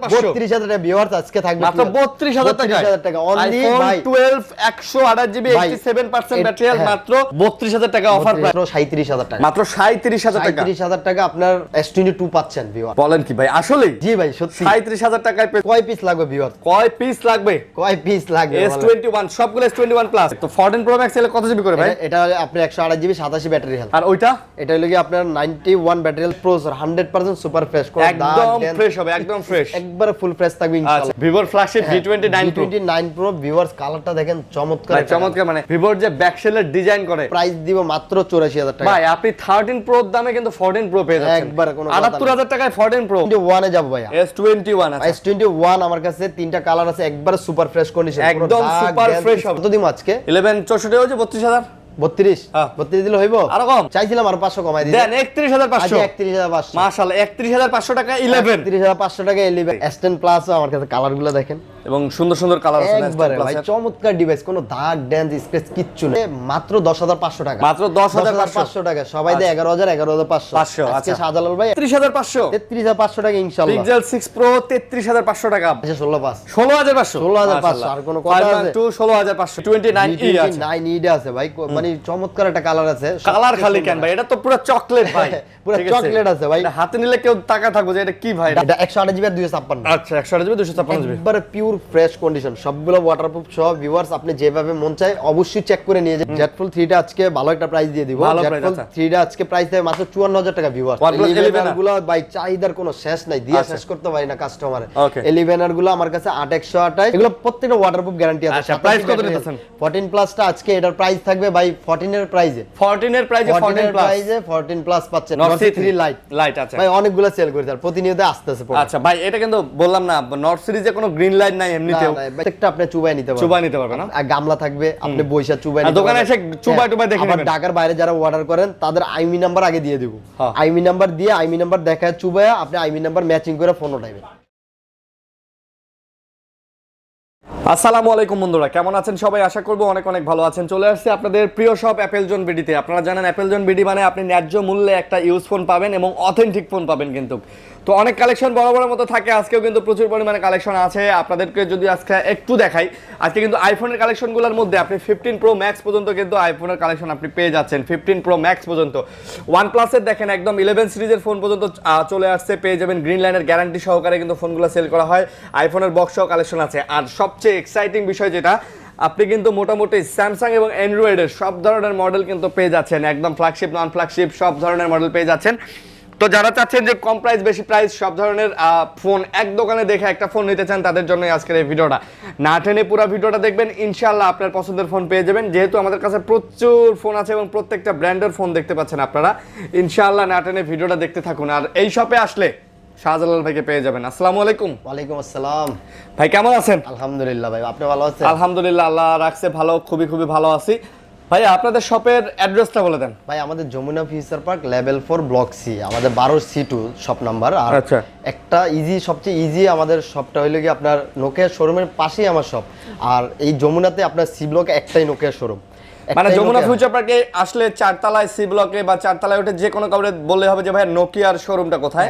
32500 টাকা ভিউয়ার্স আজকে থাকবে মাত্র 32000 টাকা অনলি ভাই 12 128 জিবি 87% ব্যাটারি হেলথ মাত্র 32000 টাকা অফার প্রাইস মাত্র 37000 টাকা মাত্র 37000 টাকা 37000 টাকা আপনার S22 পাচ্ছেন ভিউয়ার বলেন কি ভাই আসলে জি ভাই সত্যি 37000 টাকায় কয় পিস লাগবে ভিউয়ার কয় পিস লাগবে কয় পিস লাগবে S21 সবগুলো S21 প্লাস তো 14 Pro Max এর কত জিবি করে ভাই এটা হলো আপনার 128 জিবি 87 ব্যাটারি হেলথ আর ওইটা এটা হলো কি আপনার 91 battery health processor 100% super fresh একদম ফ্রেশ হবে একদম ফ্রেশ একবারে ফুল ফ্রেশ থাকবে ইনশাআল্লাহ Vivo flagship V29 Pro viewers কালারটা দেখেন চমৎকার চমৎকার মানে Vivo যে ব্যাক শেলের ডিজাইন করে প্রাইস দিব মাত্র 84000 টাকা ভাই আপনি 13 Pro দামে কিন্তু 14 Pro পেয়ে যাচ্ছেন একবারে কোনো 78000 টাকায় 14 Pro 21 এ যাব ভাই S21 আছে S21 আমার কাছে তিনটা কালার আছে একবারে সুপার ফ্রেশ কন্ডিশন একদম সুপার ফ্রেশ হবে কত দিমু আজকে 11 64 হচ্ছে 32000 32 32 দিলে হইবো আরো কম চাইছিলাম আর 500 কমাই দিই দেন 31500 31500 মাশাআল্লাহ 31500 টাকা 11 31500 টাকা 11 S10 প্লাস আমার কাছে কালারগুলো দেখেন এবং সুন্দর সুন্দর কালার আছে একবারে ভাই চমৎকার ডিভাইস কোনো দাগ ড্যান্স স্ক্র্যাচ কিচ্ছু নেই মাত্র 10500 টাকা মাত্র 10500 টাকা সবাই দেয় 11500 আজকে শাহজালাল ভাই 33500 33500 টাকা ইনশাআল্লাহ Pixel 6 Pro 33500 টাকা আচ্ছা 16500 16500 আর কোন কথা আছে 16500 29E আছে 29E আছে ভাই মানে চমৎকার একটা কালার আছে কালার খালি কেন ভাই এটা তো পুরো চকলেট ভাই পুরো চকলেট আছে ভাই এটা হাতে নিলে কেউ টাকা থাকবে যে এটা কি ভাই এটা 128 জিবি আর 256 আচ্ছা 128 জিবি 256 জিবি একবারে পিওর ফ্রেশ কন্ডিশন সবগুলো ওয়াটারপ্রুফ সব ভিউয়ার্স আপনি যেভাবে মন চায় অবশ্যই চেক করে নিয়ে যান জেটফুল 3 টা আজকে ভালো একটা প্রাইস দিয়ে দিব জেটফুল 3 টা আজকে প্রাইস দেয় মাত্র 54000 টাকা ভিউয়ার্স 11 গুলো ভাই চাহিদার কোনো শেষ নাই দিয়ে শেষ করতে পারি না কাস্টমারে 11 গুলো আমার কাছে 8128 এগুলো প্রত্যেকটা ওয়াটারপ্রুফ গ্যারান্টি আছে আচ্ছা প্রাইস কত দিতেছেন 14 প্লাসটা আজকে এটার প্রাইস থাকবে ভাই 14 এর প্রাইসে 14 এর প্রাইসে 14 প্লাস পাচ্ছেন Nord C3 লাইট আছে ভাই অনেকগুলো সেল করে তার প্রতিনিয়ত আসতেছে আচ্ছা ভাই এটা কিন্তু বললাম না নর্থ সিরিজে কোনো গ্রিন লাইট নাই এমনিতেও প্রত্যেকটা আপনি চুবাই নিতে পারবেন চুবাই নিতে পারবেন না আর গামলা থাকবে আপনি বইসা চুবাই নিতে দোকানে এসে চুবাই দেখে নেবেন ঢাকার বাইরে যারা অর্ডার করেন তাদের আইমি নাম্বার আগে দিয়ে দেব আইমি নাম্বার দিয়ে আইমি নাম্বার দেখায় চুবায়া আপনি আইমি নাম্বার ম্যাচিং করে ফোন উঠাইবেন আসসালামু আলাইকুম বন্ধুরা কেমন আছেন সবাই আশা করব অনেক অনেক ভালো আছেন চলে আসছে আপনাদের প্রিয় শপ অ্যাপেল জোন বিডিতে আপনারা জানেন অ্যাপেল জোন বিডি মানে আপনি ন্যায্য মূল্যে একটা ইউজ ফোন পাবেন এবং অথেন্টিক ফোন পাবেন কিন্তু তো অনেক কালেকশন বড় বড় মতো থাকে আজকেও কিন্তু প্রচুর পরিমাণে কালেকশন আছে আপনাদেরকে যদি আজকে একটু দেখাই আজকে কিন্তু আইফোনের কালেকশনগুলোর মধ্যে আপনি 15 Pro Max পর্যন্ত কিন্তু আইফোনের কালেকশন আপনি পেয়ে যাচ্ছেন 15 Pro Max পর্যন্ত OnePlus এর দেখেন একদম 11 সিরিজের ফোন পর্যন্ত চলে আসছে পেয়ে যাবেন গ্রিন লাইনের গ্যারান্টি সহকারে কিন্তু ফোনগুলো সেল করা হয় আইফোনের বক্স সহ কালেকশন আছে আর সবচেয়ে এক্সাইটিং বিষয় যেটা আপনি কিন্তু মোটামুটি স্যামসাং এবং অ্যান্ড্রয়েডের সব ধরনের মডেল কিন্তু পেয়ে যাচ্ছেন একদম ফ্ল্যাগশিপ নন ফ্ল্যাগশিপ সব ধরনের মডেল পেয়ে যাচ্ছেন তো যারা চাচ্ছেন যে কম প্রাইস বেশি প্রাইস সব ধরনের ফোন এক দোকানে দেখে একটা ফোন নিতে চান তাদের জন্য আজকের এই ভিডিওটা না টেনে পুরো ভিডিওটা দেখবেন ইনশাআল্লাহ আপনার পছন্দের ফোন পেয়ে যাবেন যেহেতু আমাদের কাছে প্রচুর ফোন আছে এবং প্রত্যেকটা ব্র্যান্ডের ফোন দেখতে পাচ্ছেন আপনারা ইনশাআল্লাহ না টেনে ভিডিওটা দেখতে থাকুন আর এই শপে আসলে শাহজালাল ভাইকে পেয়ে যাবেন আসসালামু আলাইকুম ওয়ালাইকুম আসসালাম ভাই কেমন আছেন আলহামদুলিল্লাহ ভাই আপনি ভালো আছেন আলহামদুলিল্লাহ আল্লাহ রাখছে ভালো খুবই ভালো আছি ভাই আপনাদের শপের অ্যাড্রেসটা বলে দেন ভাই আমাদের Jamuna future park level 4 block C আমাদের 12C2 শপ নাম্বার আর আচ্ছা একটা সবচেয়ে ইজি আমাদের শপটা হইলো কি আপনার নোকিয়া শোরুমের পাশেই আমার শপ আর এই যমুনাতে আপনার সি ব্লকে একটাই নোকিয়া শোরুম মানে যমুনা ফিউচার পার্কে আসলে চারতলায় সি ব্লকে বা চারতলায় উঠে যে কোনো কাউরে বললে হবে যে ভাই নোকিয়ার শোরুমটা কোথায়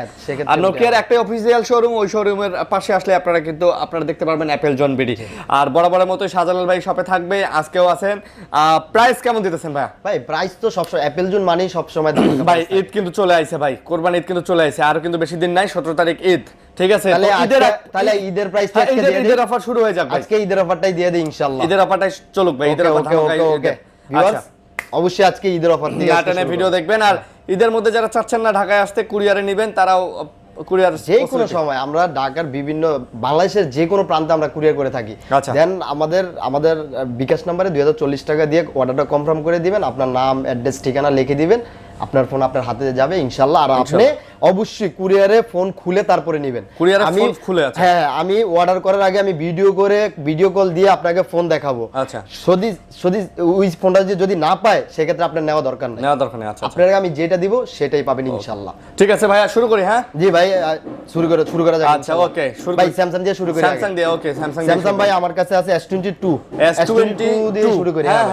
আর নোকিয়ার একটাই অফিসিয়াল শোরুম ওই শোরুমের পাশে আসলে আপনারা দেখতে পারবেন অ্যাপেল জন বিডি আর বরাবরের মতো শাহজালাল ভাই শপে থাকবে আজকেও আছেন প্রাইস কেমন দিতেছেন ভাই প্রাইস তো সবসময় অ্যাপেল জন মানেই সবসময় ভাই ঈদ কিন্তু চলে আইছে ভাই কোরবানি ঈদ কিন্তু চলে আইছে আর কিন্তু বেশি দিন নাই 17 তারিখ ঈদ ঠিক আছে তাহলে ঈদের প্রাইসটা আজকে দিয়ে ঈদের অফার শুরু হয়ে যাবে আজকে ঈদের অফারটাই দিয়ে দেই ইনশাআল্লাহ ঈদের অফারটাই চলুক ভাই ঈদের অফার ওকে ভিউয়ার্স অবশ্যই আজকে ঈদের অফার দিয়ে নাটনে ভিডিও দেখবেন আর ঈদের মধ্যে যারা চাচ্ছেন না ঢাকায় আসতে কুরিয়ারে নেবেন তারাও কুরিয়ার যে কোনো সময় আমরা ঢাকার বিভিন্ন বাংলাদেশের যে কোনো প্রান্তে আমরা কুরিয়ার করে থাকি দেন আমাদের বিকাশ নম্বরে 2040 টাকা দিয়ে অর্ডারটা কনফার্ম করে দিবেন আপনার নাম অ্যাড্রেস ঠিকানা লিখে দিবেন আপনার ফোন আপনার হাতে যাবে ইনশাআল্লাহ আর আপনি অবশ্যই কুরিয়ারে ফোন খুলে তারপরে নেবেন কুরিয়ারে ফোন খুলে আছে হ্যাঁ আমি অর্ডার করার আগে আমি ভিডিও কল দিয়ে আপনাকে ফোন দেখাবো আচ্ছা যদি ওই ফোনটা যদি না পায় সেক্ষেত্রে আপনার নেওয়া দরকার নেই আচ্ছা আপনাকে আমি যেটা দিব সেটাই পাবেন ইনশাআল্লাহ ঠিক আছে ভাইয়া শুরু করি হ্যাঁ জি ভাই শুরু করা যাক আচ্ছা ওকে শুরু ভাই স্যামসাং দিয়ে শুরু করি স্যামসাং দিয়ে ওকে স্যামসাং ভাই আমার কাছে আছে S22 দিয়ে শুরু করি হ্যাঁ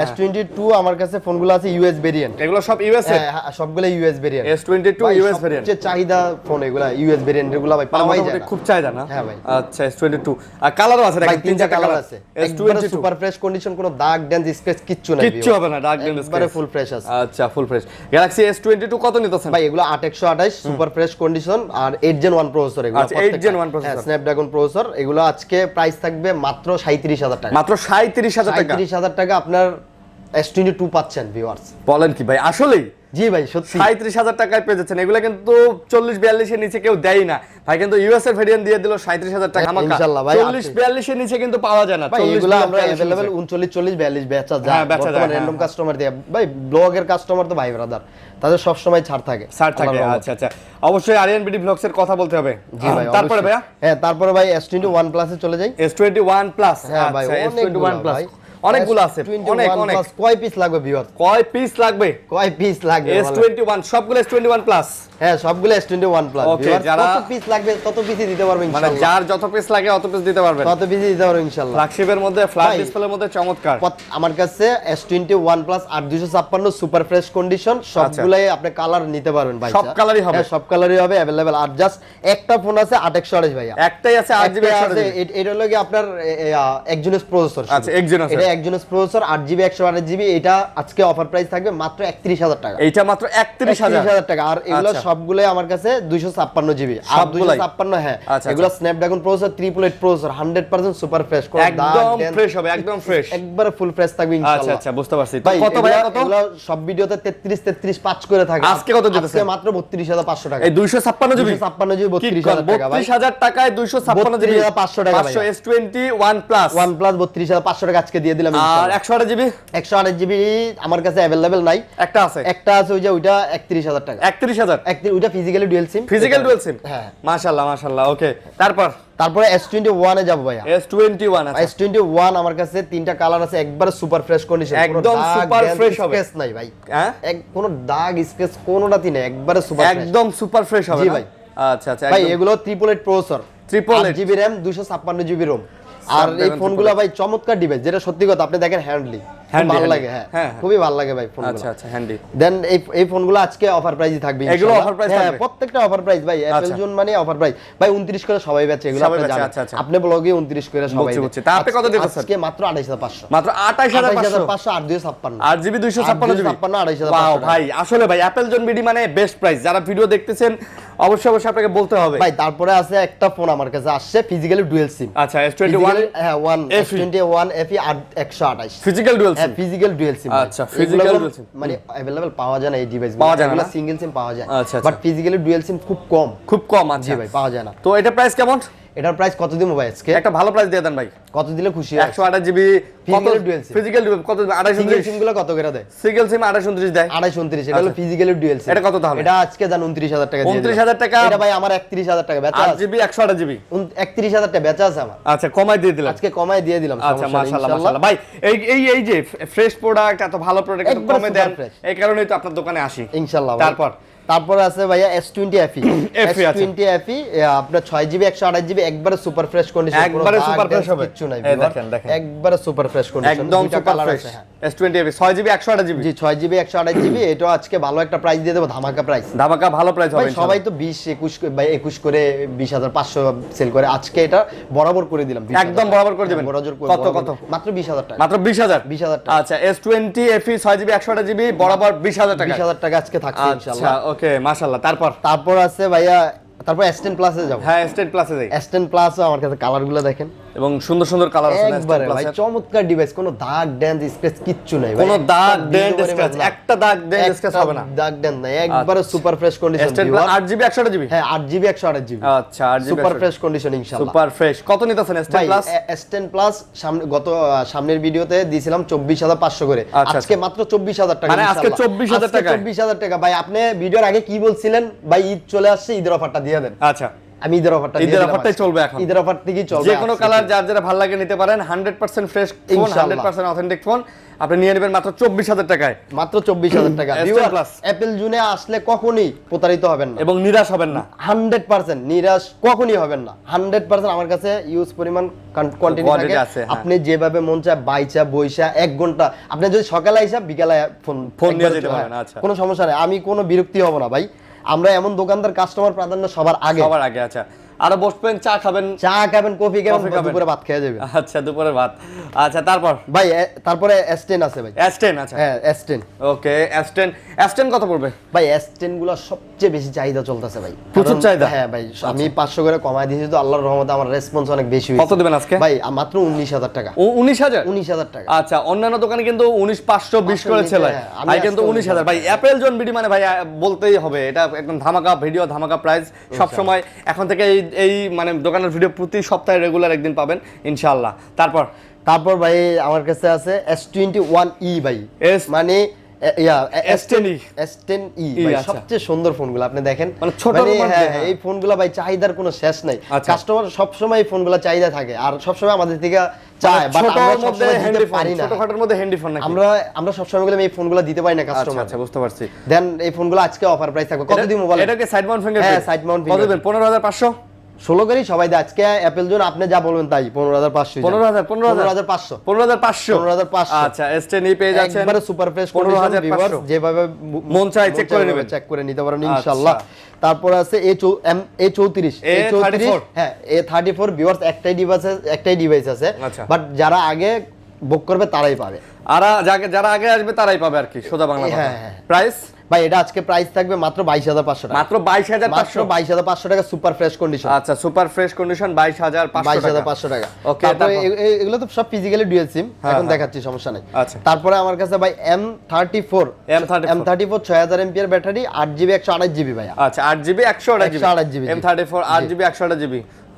S22 আমার কাছে ফোনগুলো আছে ইউএস ভেরিয়েন্ট এগুলো সব ইউএস হ্যাঁ সবগুলো US variant S22 US variant সবচেয়ে চাহিদা ফোন এগুলা ইউএস ভেরিয়েন্ট এগুলা ভাই পাওয়াই যায় না খুব চাহিদা না? হ্যাঁ ভাই। আচ্ছা S22 আর কালারও আছে ভাই দেখেন, তিন চারটা কালার আছে আছে। একবারে সুপার ফ্রেশ কন্ডিশন, কোনো দাগ ড্যান্স স্ক্র্যাচ কিচ্ছু নাই, কিচ্ছু হবে না, ডার্ক ডেন্স একবারে ফুল ফ্রেশ আছে। আচ্ছা ফুল ফ্রেশ। গ্যালাক্সি S22 কত নিতেছেন ভাই এগুলো 8128 সুপার ফ্রেশ কন্ডিশন আর 8 Gen 1 প্রসেসর এগুলো। আচ্ছা, 8 Gen 1 প্রসেসর। হ্যাঁ স্ন্যাপড্রাগন প্রসেসর এগুলো। আজকে প্রাইস থাকবে মাত্র 37000 টাকা। মাত্র 37000 টাকা। 37000 টাকা আপনার S22 পাচ্ছেন ভিউয়ার্স। বলেন কি ভাই, আসলেই? জি ভাই সত্যি 37000 টাকায় পেয়ে যাচ্ছেন। এগুলো কিন্তু 40-42 এর নিচে কেউ দেয় না ভাই, কিন্তু ইউএস এর ভেরিয়েন্ট দিয়ে দিল 37000 টাকা। আমাকে ইনশাআল্লাহ ভাই 40-42 এর নিচে কিন্তু পাওয়া যায় না। ভাই এগুলো আমরা अवेलेबल 39 40 42 বেচা যায়। হ্যাঁ, বেচা যায়, বর্তমানে র‍্যান্ডম কাস্টমার দিয়ে ভাই, ব্লগের কাস্টমার তো ভাই ব্রাদার, তাদের সব সময় ছাড় থাকে। ছাড় থাকে। আচ্ছা আচ্ছা, অবশ্যই আরিয়ান বিডি ব্লগস এর কথা বলতে হবে। জি ভাই তারপরে ভাইয়া, হ্যাঁ তারপরে ভাই S21 প্লাসে চলে যাই। S21 plus. হ্যাঁ ভাই S21 প্লাস অনেকগুলো আছে, অনেক অনেক। কয় পিস লাগবে ভিউয়ার্স? কয় পিস লাগবে? কয় পিস লাগবে? S21 সবগুলো S21 প্লাস। হ্যাঁ সবগুলো S21 প্লাস। ওকে, যারা কত পিস লাগবে তত পিসই দিতে পারবো মানে ইনশাআল্লাহ। যার যত পিস লাগে অত পিস দিতে পারবেন, তত পিসই দিতে পারবো ইনশাআল্লাহ। ফ্ল্যাগশিপের মধ্যে, ফ্ল্যাট ভাই, ডিসপ্লের মধ্যে চমৎকার। আমার কাছে S21 plus 8256 super fresh condition সবগুলাই আপনি কালার নিতে পারবেন ভাই। সব কালারই হবে? হ্যাঁ সব কালারই হবে अवेलेबल। আর জাস্ট একটা ফোন আছে 8128 ভাইয়া, একটাই আছে 8GB 128GB। এটা হলো কি আপনার Exynos প্রসেসর। আচ্ছা Exynos, এটা Exynos প্রসেসর 8GB 128GB। এটা আজকে অফার প্রাইস থাকবে মাত্র 31000 টাকা। এইটা মাত্র 31000 টাকা। আর এগুলো আচ্ছা। সবগুলাই আমার কাছে 256GB। আর সবগুলাই? 256 হ্যাঁ আচ্ছা, এগুলো Snapdragon processor 888 processor 100% super fresh, কোনো দাগ একদম ড্যান্স ফ্রেশ হবে, একদম ফ্রেশ, একবারে ফুল ফ্রেশ থাকবে আচ্ছা ইনশাআল্লাহ। আচ্ছা বুঝতে পারছি। ভাই কত ভাই, কত? এগুলো সব ভিডিওতে 33 5 করে থাকে। আজকে কত দিতেছেন? আজকে মাত্র 32500 টাকা। এই 256GB 256GB 32000 টাকা ভাই। 32000 টাকায় 256GB 32500 টাকা ভাই। 500 S21 প্লাস OnePlus 32500 টাকা আজকে দিয়ে দিলাম আর ইনশাআল্লাহ। 128GB 128GB আমার কাছে अवेलेबल নাই। একটা আছে, একটা আছে ওই যে ওইটা 31000 টাকা। 31000 ওইটা physically dual SIM. Physical dual SIM. হ্যাঁ মাশাআল্লাহ মাশাআল্লাহ। ওকে, তারপরে S21 এ যাব ভাইয়া। S21 আছে। S21 আমার কাছে তিনটা কালার আছে, একবারে সুপার ফ্রেশ কন্ডিশন, একদম super fresh হবে। স্ক্র্যাচ নাই ভাই, হ্যাঁ কোনো দাগ স্ক্র্যাচ কোনোটাই নেই, একবারে সুপার ফ্রেশ। একদম সুপার ফ্রেশ হবে জি না? ভাই। আচ্ছা আচ্ছা ভাই একদম। এগুলো 888 processor, 888 8GB RAM 256GB ROM। আর এই ফোনগুলো ভাই চমৎকার ডিভাইস, যেটা সত্যি কথা আপনি দেখেন হ্যান্ডলি ভালো লাগে। হ্যাঁ খুবই ভালো লাগে ভাই ফোনগুলো। আচ্ছা আচ্ছা হ্যান্ডি। দেন এই ফোনগুলো আজকে অফার প্রাইসই থাকবে এগুলো ইনশাআল্লাহ। অফার প্রাইস হ্যাঁ থাকবে? প্রত্যেকটা অফার প্রাইস ভাই। অ্যাপল জোন মানে অফার প্রাইস ভাই। 29 করে সবাই বেচে এগুলো, সবাই আপনি বেচে, জানেন। আচ্ছা, আচ্ছা। আপনি ব্লগে 29 করে সবাই বুঝছি, বেচে। বুঝছি। তা আপনি কত দিতেছেন? আজকে মাত্র 28500। মাত্র 28500 28500 আর 256। 8GB 256GB। 256 ওয়াও 28500 ভাই, আসলে ভাই অ্যাপল জোন বিডি মানে বেস্ট প্রাইস। যারা ভিডিও দেখতেছেন অবশ্যই অবশ্যই আপনাকে বলতে হবে ভাই। তারপরে আছে একটা ফোন আমার কাছে আসছে ফিজিক্যালি ডুয়াল সিম। আচ্ছা S21 হ্যাঁ S21 FE 128 ফিজিক্যাল ডুয়াল হ্যাঁ সিম। Physical dual SIM. আচ্ছা, physical dual SIM। মানে अवेलेबल পাওয়া যায় না এই ডিভাইস, পাওয়া যায় না? সিঙ্গেল সিম পাওয়া যায়, আচ্ছা, আচ্ছা। বাট ফিজিক্যালি ডুয়াল সিম খুব কম। খুব কম আছে জি ভাই পাওয়া যায় না। তো এটা প্রাইস কেমন? এটার প্রাইস কত দিমু ভাই আজকে? একটা ভালো প্রাইস দিয়ে দেন ভাই। কত দিলে খুশি হয়? 128GB Physical dual SIM। Physical dual কত? সিঙ্গেল 2829। সিম গুলো কত করে দেয়? সিঙ্গেল সিম 2829 দেয়। 2829। এটা হলো ফিজিক্যালি ডুয়াল সিম। এটা কত তাহলে? এটা আজকে জান 29000 টাকা দিয়ে দিলাম। 29000 টাকা? এটা ভাই আমার 31000 টাকা বেচা আছে। 8GB 128GB 31000 টাকা বেচা আছে আমার। আচ্ছা, কমাই দিয়ে দিলাম। আজকে কমায় দিয়ে দিলাম। আচ্ছা সমস্যা নেই, মাশাআল্লাহ ইনশাআল্লাহ। মাশাআল্লাহ। ভাই এই যে ফ্রেশ প্রোডাক্ট, এত ভালো প্রোডাক্ট এত একবারে কমে super দেন, fresh। এই কারণেই তো আপনার দোকানে আসি ইনশাআল্লাহ ভাই। তারপর আছে ভাইয়া S20 FE। FE আছে। S20 FE আপনার 6GB 128GB একবারে সুপার ফ্রেশ কন্ডিশন, একবারে super fresh হবে। কিছু নাই এই ভিউয়ার। দেখেন। একবারে সুপার ফ্রেশ কন্ডিশন, একদম super fresh. S20 6GB 128GB। জি 6GB 128GB। এটা আজকে ভালো একটা প্রাইস দিয়ে দেব, ধামাকা প্রাইস। ধামাকা ভালো প্রাইস হবে ভাই সবাই তো 20 21 ভাই 21 করে 20500 সেল করে, আজকে এটা বরাবর করে দিলাম। 20,000 একদম বরাবর করে দিবেন। কত কত? মাত্র 20000 টাকা। মাত্র 20000। 20000 টাকা। আচ্ছা S20 FE 6GB 128GB বরাবর 20000 টাকা। 20000 টাকা আজকে থাকছে আচ্ছা ইনশাআল্লাহ। ওকে মাশাআল্লাহ। তারপর আছে ভাইয়া, তারপর S10 প্লাসে যাব। হ্যাঁ S10 প্লাসে যাই। S10 প্লাসও আমার কাছে কালারগুলো দেখেন, এবং সুন্দর সুন্দর কালার আছে না একবারে S10 ভাই প্লাসে? চমৎকার ডিভাইস, কোনো দাগ ড্যান্স স্ক্র্যাচ কিচ্ছু নাই ভাই। কোনো দাগ ডেন্ট একটা স্ক্র্যাচ, video একটা দাগ ডেন্ট স্ক্র্যাচ হবে না। দাগ ড্যান্স নাই, একবারে super fresh condition. S10 plus 8GB 128GB। হ্যাঁ 8GB 128GB। আচ্ছা 8GB সুপার ফ্রেশ কন্ডিশন ইনশাআল্লাহ। Super fresh. কত নিতেছেন S10 ভাই প্লাস? S10 প্লাস সামনের ভিডিওতে দিয়েছিলাম 24500 করে, আচ্ছা, আজকে মাত্র 24000 টাকা। মানে আজকে 24000 টাকা। 24000 টাকা ভাই। আপনি ভিডিওর আগে কি বলছিলেন ভাই, ঈদ চলে আসছে, ঈদের অফারটা দিয়ে দেন। আচ্ছা আমি ঈদের অফারটা দিয়ে ঈদের দিলাম অফারটাই আজকে। চলবে এখন। ঈদের অফার থেকেই চলবে। যে কোনো আজকে। কালার যার যেটা ভালো লাগে নিতে পারেন। 100% ফ্রেশ ফোন, ইনশাআল্লাহ। 100% অথেন্টিক ফোন আপনি নিয়ে নেবেন মাত্র 24000 টাকায়। মাত্র 24000 টাকা। S10 viewer Plus। অ্যাপল জুনে আসলে কখনোই প্রতারিত হবেন না এবং নিরাশ হবেন না। 100% নিরাশ কখনই হবেন না। 100% আমার কাছে ইউজ পরিমাণ কোয়ান্টিটি Quantity থাকে। আছে, হ্যাঁ। আপনি যেভাবে মন চায় বাইচা বইসা 1 ঘন্টা, আপনি যদি সকালে আইসা বিকালে ফোন ফোন নিয়ে একবারে যেতে পারবেন, আচ্ছা। কোনো সমস্যা নাই, আমি কোনো বিরক্তি হব না ভাই। আমরা এমন দোকানদার কাস্টমার প্রাধান্য সবার আগে। আচ্ছা, আরো বসবেন, চা খাবেন, কফি খাবেন, দুপুরে ভাত খেয়ে যাবেন। আচ্ছা, দুপুরে ভাত। আচ্ছা, তারপর ভাই তারপরে S10 আছে ভাই। S10 আচ্ছা, হ্যাঁ S10। ওকে, S10 কত পড়বে ভাই? S10 গুলো সবচেয়ে বেশি চাহিদা চলতেছে ভাই, প্রচুর চাহিদা। হ্যাঁ ভাই, আমি 500 করে কমায় দিয়েছি তো, আল্লাহর রহমতে আমার রেসপন্স অনেক বেশি হয়েছে। কত দিবেন আজকে ভাই? মাত্র 19,000 টাকা। 19,000 টাকা। আচ্ছা, অন্যান্য দোকানে কিন্তু 19,520 করে ছেলে, ভাই কিন্তু 19,000। ভাই অ্যাপেল জোন বিডি মানে ভাই বলতেই হবে, এটা একদম ধামাকা ভিডিও, ধামাকা প্রাইস সব সময়। এখন থেকে এই মানে দোকানের ভিডিও প্রতি সপ্তাহে রেগুলার একদিন পাবেন ইনশাআল্লাহ। তারপর ভাই আমার কাছে আছে S21e ভাই, মানে S10e ভাই, সবচেয়ে সুন্দর ফোনগুলো আপনি দেখেন, মানে ছোট। হ্যাঁ, এই ফোনগুলো ভাই চাহিদার কোনো শেষ নাই। কাস্টমার সব সময় এই ফোনগুলো চাহিদা থাকে আর সব সময় আমাদের থেকে চায়, বাট আমরা সবসময় দিতে পারি না। ছোটখাটোর মধ্যে হ্যান্ডি ফোন নাকি? আমরা সব সময় এই ফোনগুলো দিতে পারি না কাস্টমার। আচ্ছা, বুঝতে পারছি। দেন এই ফোনগুলো আজকে অফার প্রাইস থাকবে। কত দিমু বলেন? এটাকে সাইড মাউন্ট ফিঙ্গারপ্রিন্ট? হ্যাঁ, সাইড মাউন্ট কত দিবেন? 15,500 16 করি সবাই দেয় আজকে অ্যাপেল জোন, আপনি যা বলবেন তাই। 15,500 15,500। আচ্ছা, S10e পেয়ে যাচ্ছেন একবারে সুপার ফ্রেশ কন্ডিশন, ভিউয়ার্স যেভাবে মন চাই চেক করে নেবেন, চেক করে নিতে পারেন ইনশাআল্লাহ। তারপর আছে A34। হ্যাঁ, A34 ভিউয়ার্স একটাই ডিভাইস আছে, বাট যারা আগে বুক করবে তারাই পাবে, আর যারা আগে আসবে তারাই পাবে আর কি, সোজা বাংলা কথা। প্রাইস ভাই? এটা আজকে প্রাইস থাকবে মাত্র 22,500 টাকা। মাত্র 22,500 টাকা সুপার ফ্রেশ কন্ডিশন। আচ্ছা, সুপার ফ্রেশ কন্ডিশন 22,500 টাকা। ওকে, তারপরে এগুলো তো সব ফিজিক্যালি ডুয়াল সিম, এখন দেখাচ্ছি, সমস্যা নাই। আচ্ছা, তারপরে আমার কাছে ভাই M34 6000 MPR battery, 8GB 128GB ভাই। আচ্ছা, 8GB 128GB M34 8GB 128GB।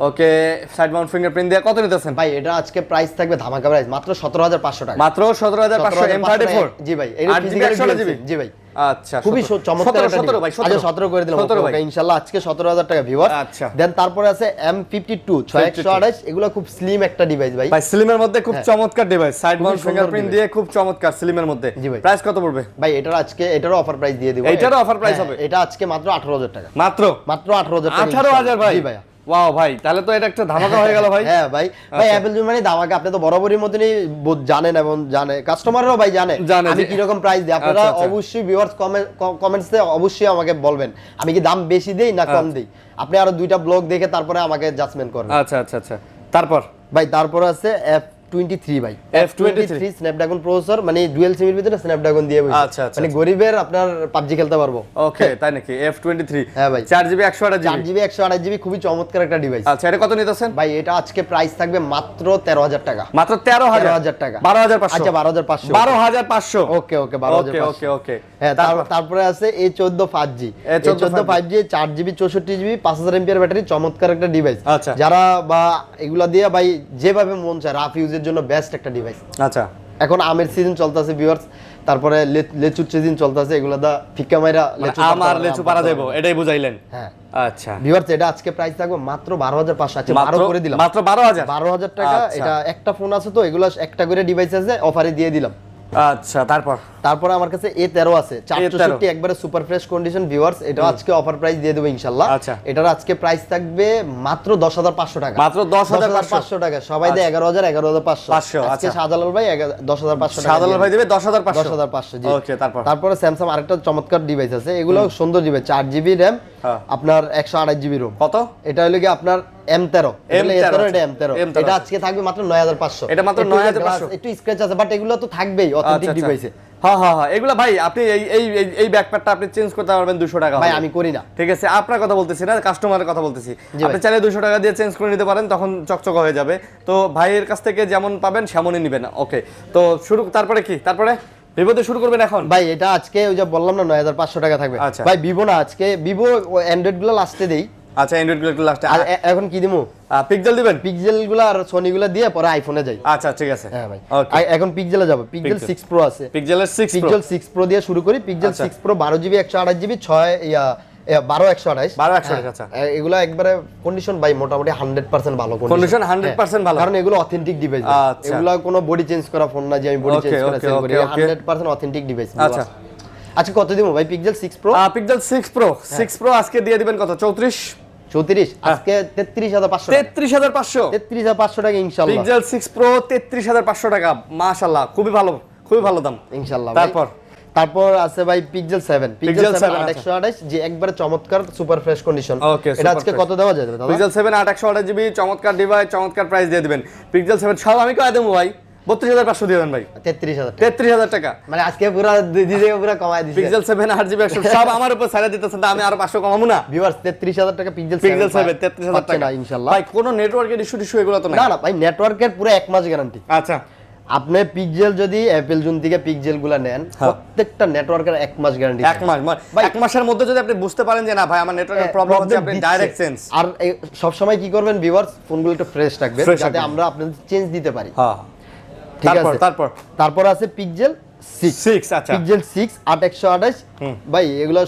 ওকে, সাইড মাউন্ট ফিঙ্গারপ্রিন্ট দিয়ে কত নিতেছেন ভাই? এটা আজকে প্রাইস থাকবে ধামাকা প্রাইস, মাত্র 17,500 টাকা। মাত্র 17,500 M34? জি ভাই, এটা ফিজিক্যালি ডুয়াল সিম। জি ভাই, আচ্ছা, খুবই চমৎকার। 17 ভাই, 17 করে দিলাম ওকে ইনশাআল্লাহ, আজকে 17,000 টাকা ভিউয়ার। আচ্ছা, দেন তারপরে আছে M52 6128, এগুলো খুব স্লিম একটা ডিভাইস ভাই। ভাই স্লিমের মধ্যে খুব চমৎকার ডিভাইস, সাইড মাউন্ট ফিঙ্গারপ্রিন্ট দিয়ে খুব চমৎকার স্লিমের মধ্যে। প্রাইস কত পড়বে ভাই? এটারও অফার প্রাইস দিয়ে দিব। এটারও অফার প্রাইস হবে? এটা আজকে মাত্র 18,000 টাকা। মাত্র 18,000 টাকা। 18,000 ভাই? জি ভাই। ওয়াও ভাই, তাহলে তো এটা একটা ধামাকা হয়ে গেল ভাই। হ্যাঁ ভাই, অ্যাপল জোন মানে ধামাকা, আপনি তো বরাবরই মতনই জানেন এবং কাস্টমাররাও ভাই জানে আমি কি রকম প্রাইস দিই। আপনারা অবশ্যই ভিউয়ার্স কমেন্টসে অবশ্যই আমাকে বলবেন আমি কি দাম বেশি দেই না কম দেই। আপনি আরো 2টা ব্লগ দেখে তারপরে আমাকে জাজমেন্ট করবেন। আচ্ছা। তারপর আছে F23 ভাই, F23 স্ন্যাপড্রাগন প্রসেসর, মানে ডুয়াল সিমের ভিতরে স্ন্যাপড্রাগন দিয়ে বসে, আচ্ছা, মানে গরিবের আপনার PUBG খেলতে পারবো। ওকে, তাই নাকি? F23 হ্যাঁ ভাই, 4GB 128GB 4GB 128GB, খুবই চমৎকার একটা ডিভাইস। আচ্ছা, এটা কত নিতেছেন ভাই? এটা আজকে প্রাইস থাকবে মাত্র 13,000 টাকা। মাত্র 13,000 টাকা। 12,500। আচ্ছা, 12,500। 12,500 ওকে 12,500। ওকে। হ্যাঁ, তারপরে আছে A14 5G। A14 5G 4GB 64GB 5000 MPR battery, চমৎকার একটা ডিভাইস। আচ্ছা, যারা বা এগুলা দিয়ে ভাই যেভাবে মন চায় রাফ ইউজের জন্য বেস্ট একটা ডিভাইস। আচ্ছা, এখন আমের সিজন চলতেছে ভিউয়ার্স, তারপরে লেচুর সিজন চলতেছে, এগুলা দা ফিক্কা মাইরা লেচু পারা যাবে, এটাই বুঝাইলেন। হ্যাঁ আচ্ছা ভিউয়ার্স, এটা আজকে প্রাইস থাকবে মাত্র 12,500। আচ্ছা, 12 করে দিলাম, মাত্র 12,000 টাকা। এটা একটা ফোন আছে তো, এগুলা একটা করে ডিভাইস আছে, অফারে দিয়ে দিলাম। আচ্ছা, তারপর আমার কাছে A13 আছে 464, একবারে সুপার ফ্রেশ কন্ডিশন ভিউয়ার্স। এটা আজকে অফার প্রাইস দিয়ে দেব ইনশাআল্লাহ। আচ্ছা, এটার আজকে প্রাইস থাকবে মাত্র 10,500 টাকা। মাত্র 10,500 টাকা। সবাই দেয় 11,500। আজকে শাহজালাল ভাই 10,500 টাকা। শাহজালাল ভাই দেবে 10,500। জি। ওকে, তারপরে স্যামসাং আরেকটা চমৎকার ডিভাইস আছে, এগুলো সুন্দর ডিভাইস, 4GB RAM, আপনার 128GB ROM। কত? এটা হলো কি আপনার M13। এটা আজকে থাকবে মাত্র 9,500। এটা মাত্র 9,500। একটু স্ক্র্যাচ আছে, বাট এগুলো তো থাকবেই অথেন্টিক ডিভাইসে। হ্যাঁ, এগুলা ভাই আপনি এই ব্যাকপ্যাকটা আপনি চেঞ্জ করতে পারবেন 200 টাকা। ভাই আমি করি না, ঠিক আছে, আপনার কথা বলতেছি না, কাস্টমারের কথা বলতেছি। আপনি চাইলে 200 টাকা দিয়ে চেঞ্জ করে নিতে পারেন, তখন চকচক হয়ে যাবে। তো ভাইয়ের কাছ থেকে যেমন পাবেন সেমনই নেবেন। ওকে, তো তারপরে ভিভোতে শুরু করবেন এখন? ভাই এটা আজকে ওই যে বললাম না 9,500 টাকা থাকবে। ভাই ভিভো না, আজকে ভিভো অ্যান্ড্রয়েড গুলো লাস্টে দেই। আচ্ছা, অ্যান্ড্রয়েড গুলো লাস্টে। আর এখন কি দিমু? পিক্সেল দিবেন? পিক্সেল গুলো আর সোনি গুলো দিয়ে পরে আইফোনে যাই। আচ্ছা, ঠিক আছে। হ্যাঁ ভাই, এখন পিক্সেলে যাব। পিক্সেল 6 প্রো আছে। পিক্সেলের 6 প্রো দিয়ে শুরু করি। Pixel 6 pro 12GB 128GB 12/128। আচ্ছা, এগুলো একবারে কন্ডিশন ভাই মোটামুটি 100% ভালো কন্ডিশন। 100% ভালো, কারণ এগুলো অথেন্টিক ডিভাইস। এগুলো কোনো বডি চেঞ্জ করা ফোন না যে আমি বডি চেঞ্জ করে সেল করি। 100% অথেন্টিক ডিভাইস। আচ্ছা, কত দিমু ভাই? পিক্সেল 6 প্রো পিক্সেল 6 প্রো আজকে দিয়ে দিবেন কত? 34 আজকে 33,500। 33,500 টাকা ইনশাআল্লাহ। পিক্সেল 6 প্রো 33,500 টাকা। মাশাআল্লাহ, খুবই ভালো দাম ইনশাআল্লাহ। তারপর আছে ভাই পিক্সেল 7 পিক্সেল 7 828 যে একবারে চমৎকার সুপার ফ্রেশ কন্ডিশন। এটা আজকে কত দেওয়া যাবে দাদা? পিক্সেল 7 828 জিবি চমৎকার ডিভাইস, চমৎকার প্রাইস দিয়ে দিবেন। পিক্সেল 7 সব আমি কয় দেবো ভাই? 32500 দিয়ে দেন ভাই। 33000 টাকা মানে আজকে পুরো দিদি পুরো কমায় দিছে। পিক্সেল 7 8GB 100 সব আমার উপর ছাড়া দিতেছেন, আমি আরো 500 কমাবো না ভিউয়ার্স। 33000 টাকা পিক্সেল 7 33000 টাকা না ইনশাআল্লাহ ভাই। কোন নেটওয়ার্কের ইস্যু এগুলো তো না না ভাই, নেটওয়ার্কের পুরো 1 মাস গ্যারান্টি। আচ্ছা, আপনি পিক্সেল যদি অ্যাপল জোন থেকে পিক্সেল গুলা নেন, প্রত্যেকটা নেটওয়ার্কের 1 মাস গ্যারান্টি। 1 মাস ভাই, 1 মাসের মধ্যে যদি আপনি বুঝতে পারেন যে না ভাই আমার নেটওয়ার্কের প্রবলেম হচ্ছে, আপনি ডাইরেক্ট চেঞ্জ। আর সব সময় কি করবেন ভিউয়ার্স, ফোনগুলো একটু ফ্রেশ রাখবেন যাতে আমরা আপনাদের চেঞ্জ দিতে পারি। হ্যাঁ, ঠিক আছে। তারপর আছে পিক্সেল 6। আচ্ছা, পিক্সেল 6 8128 ভাই, এগুলো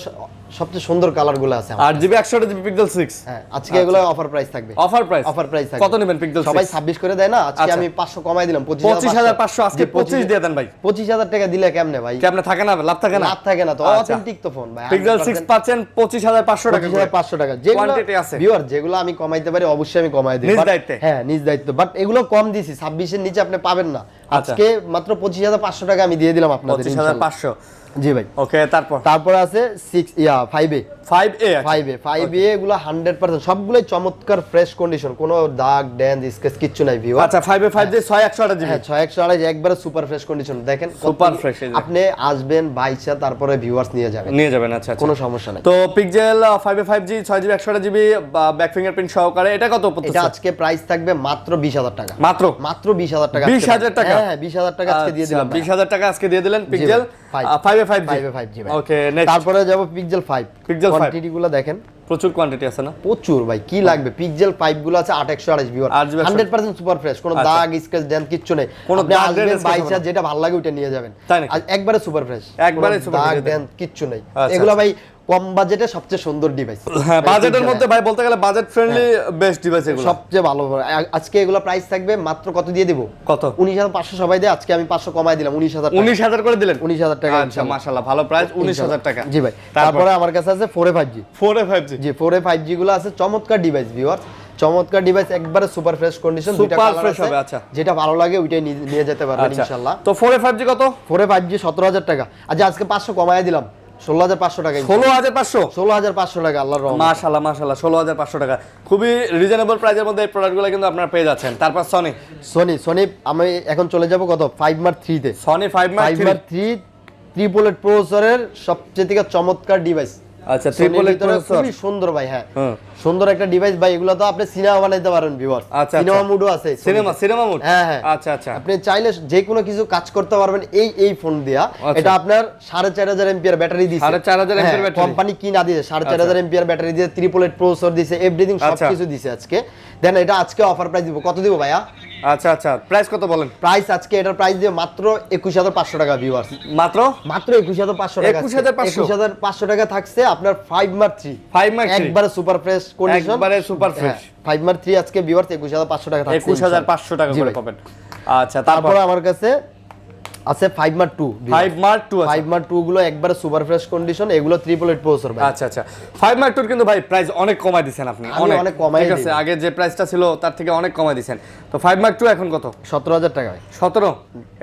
সবচেয়ে সুন্দর কালার গুলো আছে। 8GB 128GB pixel 6। হ্যাঁ, আজকে এগুলো অফার প্রাইস থাকবে। অফার প্রাইস থাকবে। কত নেবেন পিক্সেল 6? সবাই 26 করে দেয় না, আজকে আমি 500 কমাই দিলাম। 25500 আজকে 25 দিয়ে দেন ভাই। 25000 টাকা দিলে কেমনে ভাই? কেমনে থাকে না, লাভ থাকে না? লাভ থাকে না তো, অথেন্টিক তো ফোন ভাই। পিক্সেল 6 পাচ্ছেন 25500 টাকা। 25500 টাকা যেগুলো কোয়ান্টিটি আছে ভিউয়ার, যেগুলো আমি কমাইতে পারি অবশ্যই আমি কমাই দেব। নিজ দায়িত্বে। হ্যাঁ, নিজ দায়িত্ব। বাট এগুলো কম দিছি, 26 এর নিচে আপনি পাবেন না। আজকে মাত্র 25500 টাকা আমি দিয়ে দিলাম আপনাদের। 25500 জি ভাই। ওকে, তারপর আছে 5A এগুলো 100% সবগুলাই চমৎকার ফ্রেশ কন্ডিশন, কোনো দাগ ড্যান স্কেচ কিচ্ছু নাই ভিউয়ার। আচ্ছা, 5A 6128 হ্যাঁ, 6128 একবারে সুপার ফ্রেশ কন্ডিশন। দেখেন সুপার ফ্রেশ। আপনি আসবেন বাইচা, তারপরে ভিউয়ার্স নিয়ে যাবেন। আচ্ছা, কোনো সমস্যা নাই। তো pixel 5A 5G 6GB 128GB back fingerprint সহকারে এটা কত পড়তেছে? এটা আজকে প্রাইস থাকবে মাত্র 20000 টাকা। মাত্র 20000 টাকা। 20000 টাকা? হ্যাঁ, 20000 টাকা আজকে দিয়ে দিলাম। 20000 টাকা আজকে দিয়ে দিলেন পিক্সেল 5A 5G। ওকে, নেক্সট তারপরে যাব পিক্সেল 5। কোয়ান্টিটি গুলো দেখেন, প্রচুর কোয়ান্টিটি আছে না? প্রচুর ভাই, কি লাগবে? পিক্সেল 5 গুলো আছে 8128 ভিউয়ার, 100% সুপার ফ্রেশ, কোনো দাগ স্ক্র্যাচ ড্যান কিচ্ছু নেই। আপনি আসবেন বাইচা, যেটা ভালো লাগে ওটা নিয়ে যাবেন। একবারে সুপার ফ্রেশ, একবারে সুপার দাগ ড্যান কিচ্ছু নেই। এগুলো ভাই কম বাজেটে সবচেয়ে সুন্দর ডিভাইস। হ্যাঁ, বাজেটের মধ্যে ভাই বলতে গেলে বাজেট ফ্রেন্ডলি বেস্ট ডিভাইস এগুলো, সবচেয়ে ভালো। আজকে এগুলো প্রাইস থাকবে মাত্র কত দিয়ে দিব? কত? 19500 সবাই দেয়, আজকে আমি 500 কমাই দিলাম। 19000 করে দিলেন? 19000 টাকা। আচ্ছা, মাশাআল্লাহ, ভালো প্রাইস, 19000 টাকা। জি ভাই। তারপরে আমার কাছে আছে 4A 5G। 4A 5G, জি, 4A 5G গুলো আছে চমৎকার ডিভাইস ভিউয়ার, চমৎকার ডিভাইস, একবারে সুপার ফ্রেশ কন্ডিশন, দুইটা কালার আছে। আচ্ছা, যেটা ভালো লাগে ওইটাই নিয়ে যেতে পারবেন ইনশাআল্লাহ। তো 4A 5G কত? 4A 5G 17000 টাকা। আজকে 500 কমায় দিলাম, 16500 টাকা। 16500 টাকা আল্লাহর রহমতে। মাশাআল্লাহ 16500 টাকা, খুবই রিজনেবল প্রাইসের মধ্যে এই প্রোডাক্টগুলো কিন্তু আপনারা পেয়ে যাচ্ছেন। তারপর সনি আমি এখন চলে যাব কত? 5 Mark 3 তে। সনি 5 Mark 3 ট্রিপল এইট প্রসেসরের সবচেয়ে থেকে চমৎকার ডিভাইস। আচ্ছা, ট্রিপল এইট প্রসেসর, খুবই সুন্দর ভাই। হ্যাঁ, সুন্দর একটা ডিভাইস ভাই। এগুলো তো আপনি সিনেমা বানাইতে পারেন ভিউয়ার। সিনেমা মুডও আছে। Cinema mood? হ্যাঁ হ্যাঁ। আচ্ছা, আপনি চাইলে যে কোনো কিছু কাজ করতে পারবেন এই ফোন দিয়া। এটা আপনার 4500 এমপিআর ব্যাটারি দিয়েছে। 4500 এমপিআর ব্যাটারি কোম্পানি কি না দিয়েছে, 4500 এমপিআর ব্যাটারি দিয়ে ট্রিপল এইট প্রসেসর দিয়েছে, এভরিথিং সবকিছু দিয়েছে আজকে। দেন এটা আজকে অফার প্রাইস দিব। কত দিব ভাইয়া? আচ্ছা, প্রাইস কত বলেন? প্রাইস আজকে এটার প্রাইস দিয়ে মাত্র 21500 টাকা ভিউয়ার্স। মাত্র 21500 টাকা। 21500 টাকা থাকছে আপনার 5 Mark 3 একবারে সুপার ফ্রেশ কন্ডিশন, একবারে সুপার ফ্রেশ। 5 Mark 3 আজকে ভিউয়ার্স 21500 টাকা থাকছে। 21500 টাকা করে পাবেন। আচ্ছা, তারপর আমার কাছে আছে 5 Mark 2। 5 Mark 2 5 Mark 2 গুলো একবারে সুপার ফ্রেশ কন্ডিশন, এগুলো ট্রিপল এইট প্রসেসর ভাই। আচ্ছা, 5 Mark 2 কিন্তু ভাই প্রাইস অনেক কমাই দিবেন আপনি, অনেক কমাই। ঠিক আছে, আগে যে প্রাইসটা ছিল তার থেকে অনেক কমাই দিবেন। তো 5 Mark 2 এখন কত? 17000 টাকা ভাই। 17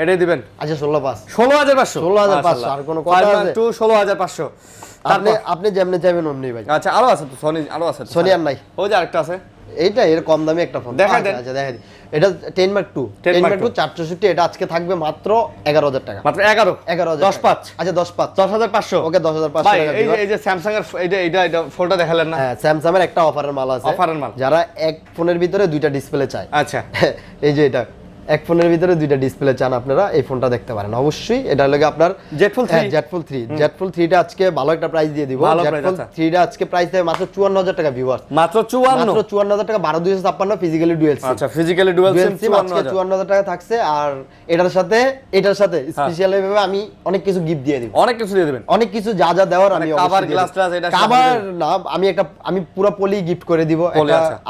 এটাই দিবেন? আচ্ছা, 16500। 16500 আর কোনো কথা আছে? 5 Mark 2 16500। আপনি যেমনে চাইবেন অমনি ভাই। আচ্ছা, আরো আছে তো সনি, আরো আছে? সনি আর নাই, ওই যে আরেকটা আছে, এইটা এর কম দামি একটা ফোন। দেখা দেন। আচ্ছা, দেখা দিই। এটা 10 Mark 2 464। এটা আজকে থাকবে মাত্র 11000 টাকা। মাত্র 11000? 10/5। আচ্ছা, 10/5। 10500। ওকে, 10500 ভাই টাকা। এই যে স্যামসাং এর এটা ফোনটা দেখালেন না? হ্যাঁ, স্যামসাং এর একটা অফারের মাল আছে। অফারের মাল, যারা এক ফোনের ভিতরে দুইটা ডিসপ্লে চায়। আচ্ছা, এই যে এটা এক ফোনের ভিতরে দুইটা ডিসপ্লে চান, আপনারা এই ফোনটা দেখতে পারেন অবশ্যই। এটা লাগে আপনার জেটফুল 3 টা আজকে ভালো একটা প্রাইস দিয়ে দিব। জেটফুল 3 টা আজকে প্রাইস দেয় মাত্র 54000 টাকা ভিউয়ার্স। মাত্র 54000 টাকা, 12256 ফিজিক্যালি ডুয়াল সিম। আচ্ছা, ফিজিক্যালি ডুয়াল সিম 54000 টাকা থাকছে। আর এটার সাথে স্পেশালি ভাবে আমি অনেক কিছু গিফট দিয়ে দিব। অনেক কিছু দিয়ে দিবেন? অনেক কিছু যা দেওয়ার আমি কভার গ্লাস টাস এটা কভার না, আমি পুরো পলি গিফট করে দিব।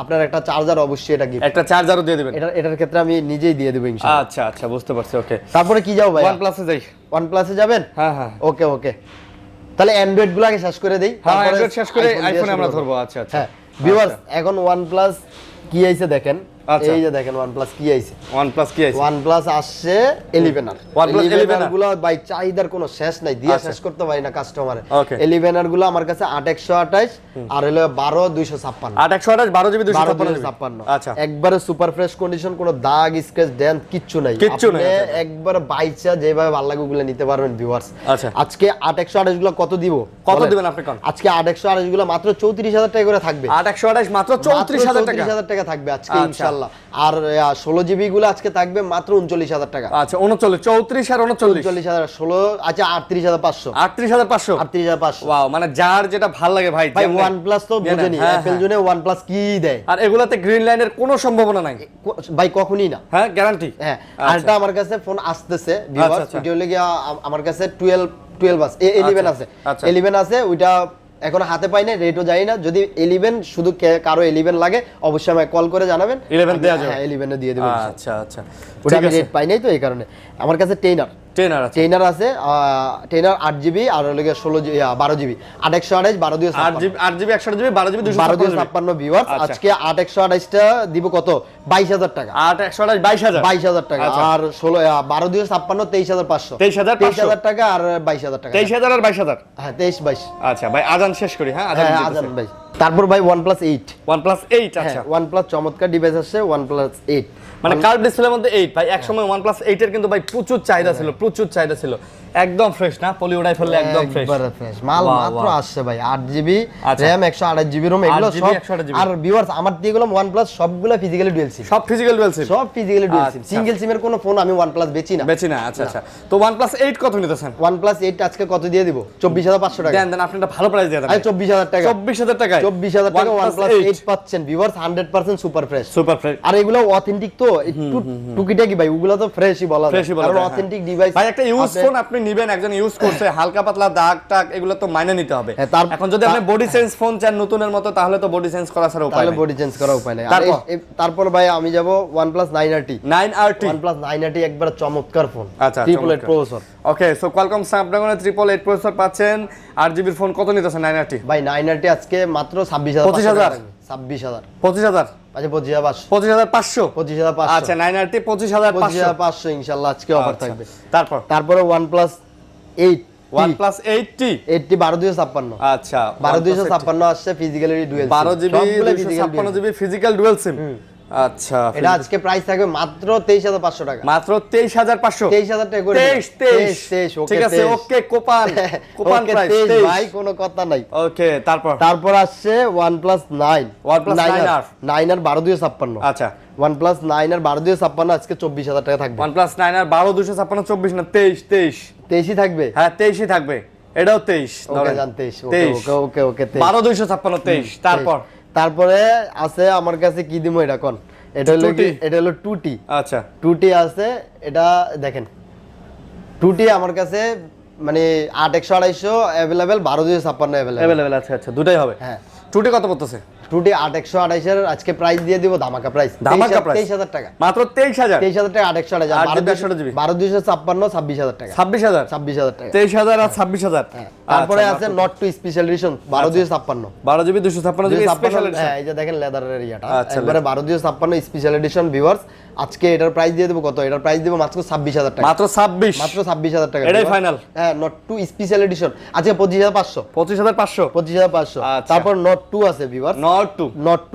আপনার একটা চার্জার অবশ্যই এটা গিফট, একটা চার্জারও দিয়ে দিবেন। এটার ক্ষেত্রে আমি নিজেই দিয়ে দেব ইনশাআল্লাহ। আচ্ছা, বুঝতে পারছি। ওকে, তারপরে কি যাও ভাই? OnePlus এ যাই। OnePlus এ যাবেন? হ্যাঁ। ওকে, তাহলে অ্যান্ড্রয়েড গুলো আগে শেষ করে দেই, তারপরে অ্যান্ড্রয়েড শেষ করে আইফোনে আমরা ধরবো। আচ্ছা। ভিউয়ার্স, এখন OnePlus কি আইছে দেখেন। আচ্ছা। এই যে দেখেন OnePlus কি আইছে, OnePlus কি আছে? OnePlus আসছে 11R। OnePlus 11R গুলো ভাই চাহিদার কোনো শেষ নাই, দিয়ে আচ্ছা। শেষ করতে পারি না কাস্টমারে। Okay. 11R গুলো আমার কাছে 8128 আর হলো 12256। 8/128 12GB 256GB। 256। আচ্ছা। একবারে সুপার ফ্রেশ কন্ডিশন, কোনো দাগ স্ক্র্যাচ ড্যান কিচ্ছু নাই। কিচ্ছু নাই, আপনি আচ্ছা। একবার বাইচা যেভাবে ভালো লাগে ওগুলো নিতে পারবেন ভিউয়ার্স। আচ্ছা। আজকে 8128 গুলো কত দিব? কত বলেন। দিবেন আপনি কোন? আজকে 8128 গুলো মাত্র 34000 টাকা করে থাকবে। 8/128 মাত্র 34000 টাকা। 34000 টাকা থাকবে আজকে আচ্ছা। ইনশাআল্লাহ। আর 16GB গুলো আজকে থাকবে মাত্র 39000 টাকা। আচ্ছা 39 34 আর 39 39000 16 আচ্ছা 38500। 38500। 38500। ওয়াও, মানে যার যেটা ভালো লাগে ভাই। ভাই যেমন- OnePlus তো নিয়ে নেন, বুঝেনি, হ্যাঁ, অ্যাপল জুনে OnePlus কি দেয় আর এগুলাতে গ্রিন লাইনের কোনো সম্ভাবনা নাই। ভাই কখনই না। হ্যাঁ, গ্যারান্টি। হ্যাঁ, আরেকটা আমার কাছে ফোন আসতেছে ভিউয়ার্স, আচ্ছা। ভিডিও লেগে আমার কাছে 12 আছে, 11 আছে। আচ্ছা। 11 আছে, ওইটা এখন হাতে পাই না, রেটও জানি না। যদি 11 শুধু কারো 11 লাগে অবশ্যই আমাকে কল করে জানাবেন। 11 দেয়া যাবে। হ্যাঁ 11 এ দিয়ে দেব। আচ্ছা আচ্ছা, ওটা ঠিক আমি আছে। রেট পাই নাই তো এই কারণে। আমার কাছে 10R 10 আছে। 10R আছে, 10R 8GB আর হলো 12GB 8128 12 8GB 128GB 12GB 256 viewers. আচ্ছা। আজকে 8128 টা দিব কত? 22000 টাকা। 8/128 22000। 22000 টাকা। আচ্ছা। আর 12 256 23500 23000 টাকা আর 22000 টাকা। 23000 আর 22000। হ্যাঁ 23 22। আচ্ছা ভাই, আজান শেষ করি। হ্যাঁ, আজান হ্যাঁ দিতেছে। আজান ভাই। তারপর ভাই OnePlus 8। OnePlus 8। আচ্ছা, হ্যাঁ OnePlus চমৎকার ডিভাইস আসছে OnePlus 8। মানে কার্ভ ডিসপ্লের মধ্যে 8 ভাই। এক সময় OnePlus 8 এর কিন্তু ভাই প্রচুর চাহিদা ছিল, প্রচুর চাহিদা ছিল। একদম ফ্রেশ না, পলি উড়াই ফেললে একদম ফ্রেশ। একবারে ফ্রেশ মাল বাহ, মাত্র বাহ। আসছে ভাই। 8GB আচ্ছা। RAM 128GB ROM এগুলো 8GB, সব। 128GB আর ভিউয়ার্স আমার দিয়ে গেলাম OnePlus সবগুলা ফিজিক্যালি ডুয়াল সিম। সব ফিজিক্যাল ডুয়াল সিম। সব ফিজিক্যালি ডুয়াল সিম। আচ্ছা। সিঙ্গেল সিমের কোনো ফোন আমি OnePlus বেচি না। বেচি না। আচ্ছা আচ্ছা, তো OnePlus 8 কত নিতেছেন? OnePlus 8 আজকে কত দিয়ে দিব? 24500 টাকা। দেন দেন, আপনি একটা ভালো প্রাইস দিয়ে দেন। আরে 24000 টাকা। 24000 টাকায় 24000 টাকা OnePlus 8 পাচ্ছেন viewers, 100% super fresh. Super fresh. আর এগুলো অথেন্টিক তো, একটু টুকিটাকি ভাই, ওগুলো তো ফ্রেশই বলা যায়। ফ্রেশই বলা কারণ যায়, অথেন্টিক ডিভাইস ভাই একটা ইউজ ফোন আপনি নিবেন, একজন ইউজ করছে, হালকা পাতলা দাগ টাগ এগুলো তো মাইনে নিতে হবে। হ্যাঁ, এখন যদি আপনি বডি চেঞ্জ ফোন চান নতুনের মতো, তাহলে তো বডি চেঞ্জ করা ছাড়া উপায় তাহলে নেই। বডি চেঞ্জ করা উপায় নেই। আর তারপর? তারপর ভাই আমি যাব OnePlus 9RT। 9RT। OnePlus 9RT একবার চমৎকার ফোন। আচ্ছা, 888 প্রসেসর। ওকে, সো Qualcomm Snapdragon 888 প্রসেসর পাচ্ছেন। 8GB ফোন কত নিতেছেন 9RT? ভাই 9RT আজকে মাত্র 26000। 25000? 26000। 25000? আচ্ছা 25500। 25500? 25500। আচ্ছা, 9RT 25500। 25500 ইনশাআল্লাহ আজকে অফার আচ্ছা, থাকবে। তারপর OnePlus 8। OnePlus 8T। 8T 12256। আচ্ছা, 12256 আসছে physically dual SIM. 12GB 256GB physical dual SIM. আচ্ছা, এটা আজকে প্রাইস থাকবে মাত্র 23500 টাকা। মাত্র 23500। 23000 টাকা করে। 23 ওকে ঠিক আছে, ওকে কোপান প্রাইস 23 ভাই কোনো কথা নাই। ওকে, তারপর আসছে OnePlus 9। OnePlus 9R 9R 12256। আচ্ছা, OnePlus 9R 12256 আজকে 24000 টাকা থাকবে। OnePlus 9R 12256 24 না 23 23ই থাকবে। হ্যাঁ 23ই থাকবে, এটাও 23 ওকে জান 23 ওকে 12256 23। তারপরে আছে আমার কাছে কি দিমু এটা কোন? এটা হলো 2T। আচ্ছা, 2T আছে, এটা দেখেন 2T আমার কাছে মানে 8128 अवेलेबल 12256 अवेलेबल। अवेलेबल আছে। আচ্ছা, দুটাই হবে। হ্যাঁ, 2T কত পড়তেছে? 2T 8128 এর আজকে প্রাইস দিয়ে দিব ধামাকা প্রাইস। ধামাকা প্রাইস 23000 টাকা। মাত্র 23000। 23000 টাকা 8128। 128GB 12256 26000 টাকা। 26000 26000 টাকা। 23000 আর 26000। তারপরে আছে Note 2 special edition 12256। 12GB 256GB special edition. হ্যাঁ, এই যে দেখেন লেদারের ইয়াটা আচ্ছা, একবারে 12256 স্পেশাল এডিশন ভিউয়ার্স। আজকে এটার প্রাইস দিয়ে দেব কত? এটার প্রাইস দেব মাত্র 26000 টাকা। মাত্র 26। মাত্র 26000 টাকা। এটাই ফাইনাল। হ্যাঁ, Note 2 স্পেশাল এডিশন আজকে 25500। 25500। 25500। আচ্ছা। তারপর Note 2 আছে ভিউয়ার্স। Note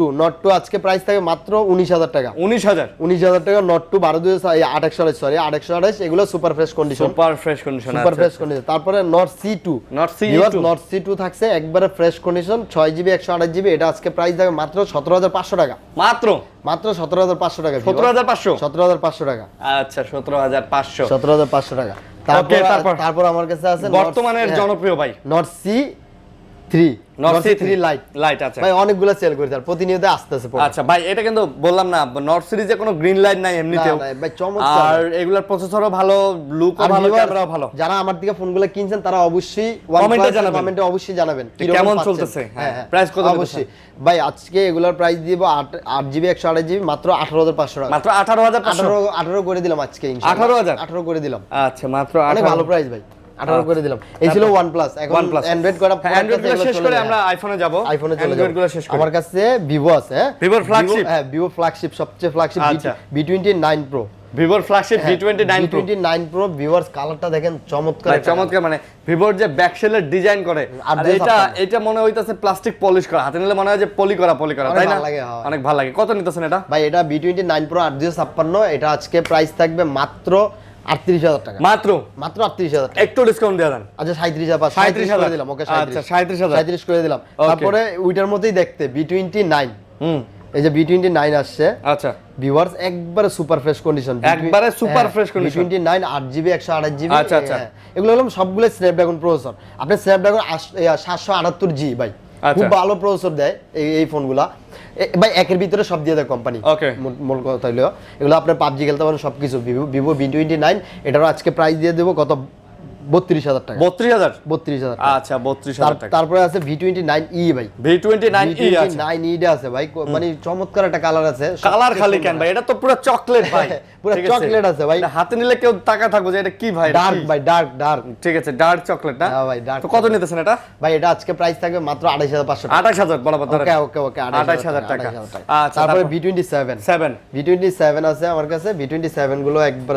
2 আজকে প্রাইস থাকে মাত্র 19000 টাকা। 19000 টাকা। Note 2 12828 এগুলো super fresh condition. Super fresh condition. Super fresh condition. তারপরে Note C2 Note C2 থাকছে একবারে ফ্রেশ কন্ডিশন 6GB 128GB। এটা আজকে প্রাইস থাকে মাত্র 17500 টাকা। মাত্র 17500 টাকা। 17500। 17500 টাকা। আচ্ছা, 17500। 17500 টাকা। তারপর আমার কাছে আছে বর্তমানের জনপ্রিয় ভাই Note C3 লাইট আছে ভাই, অনেকগুলো সেল করেছে আর প্রতিনিয়ত আসতেছে। আচ্ছা ভাই, এটা কিন্তু বললাম না নট সিরিজে কোনো গ্রিন লাইট নাই এমনিতেও। ভাই চমৎকার। আর এগুলার প্রসেসরও ভালো, লুকও ভালো, ক্যামেরাও ভালো। যারা আমার থেকে ফোনগুলো কিনছেন তারা অবশ্যই কমেন্টে অবশ্যই জানাবেন কেমন চলতেছে। হ্যাঁ, প্রাইস কত? অবশ্যই ভাই আজকে এগুলার প্রাইস দিব 8GB 128GB মাত্র 18500 টাকা। মাত্র 18500। 18 করে দিলাম আজকে ইনশাআল্লাহ। 18000 18 করে দিলাম। আচ্ছা, মাত্র অনেক ভালো প্রাইস ভাই। 18 করে দিলাম। এই ছিল OnePlus, এখন অ্যান্ড্রয়েড করা অ্যান্ড্রয়েড গুলো শেষ করে আমরা আইফোনে যাব। আইফোনে চলে অ্যান্ড্রয়েড গুলো শেষ যাব। করে আমার কাছে Vivo আছে, হ্যাঁ Vivo ফ্ল্যাগশিপ, হ্যাঁ Vivo ফ্ল্যাগশিপ, সবচেয়ে ফ্ল্যাগশিপ B29 Pro, ভিভোর flagship V29 Pro। B29 Pro viewers, কালারটা দেখেন চমৎকার, চমৎকার, মানে ভিভোর যে ব্যাকশেলের ডিজাইন করে, আর এটা মনে হইতাছে প্লাস্টিক পলিশ করা, হাতে নিলে মনে হয় যে পলি করা, তাই না? অনেক ভালো লাগে। কত নিতেছেন এটা? ভাই এটা B29 Pro 856, এটা আজকে প্রাইস থাকবে মাত্র 38,000 টাকা। মাত্র 38,000 টাকা। একটু ডিসকাউন্ট দিয়ে দেন। আচ্ছা 37,500 করে দিলাম। ওকে 37,000 করে দিলাম। তারপরে ওইটার মধ্যেই দেখতে B29, এই যে B29 আসছে। আচ্ছা ভিউয়ার্স একবারে সুপার ফ্রেশ কন্ডিশন, একবারে super fresh condition. B29 8GB 128GB। আচ্ছা আচ্ছা, এগুলো হলো সবগুলো স্ন্যাপড্রাগন প্রসেসর। আপনি স্ন্যাপড্রাগন 778G ভাই, খুব ভালো প্রসেসর দেয় এই ফোনগুলা ভাই, একের ভিতরে সব দিয়ে দেয় কোম্পানি। ওকে, মূল কথা হলো এগুলো আপনার PUBG খেলতে পারেন সবকিছু। ভিভো B29 এটারও আজকে প্রাইস দিয়ে দেবো কত, 32,000 টাকা। 32,000 আচ্ছা 32,000 টাকা। তারপরে আছে V29e ভাই, V29e আছে, 9e আছে ভাই, মানে চমৎকার একটা কালার আছে। কালার খালি কেন ভাই, এটা তো পুরো চকলেট ভাই, পুরো চকলেট আছে ভাই, হাতে নিলে কেউ টাকা থাকবে যে এটা কি ভাই, ডার্ক ভাই, ডার্ক। ঠিক আছে, ডার্ক চকলেট না? হ্যাঁ ভাই, ডার্ক। তো কত নিতেছেন এটা? ভাই এটা আজকে প্রাইস থাকবে মাত্র 28,500 টাকা। 28,000 বরাবর ধরে। ওকে 28,000 টাকা। আচ্ছা, তারপরে V27 আছে আমার কাছে। V27 গুলো একবার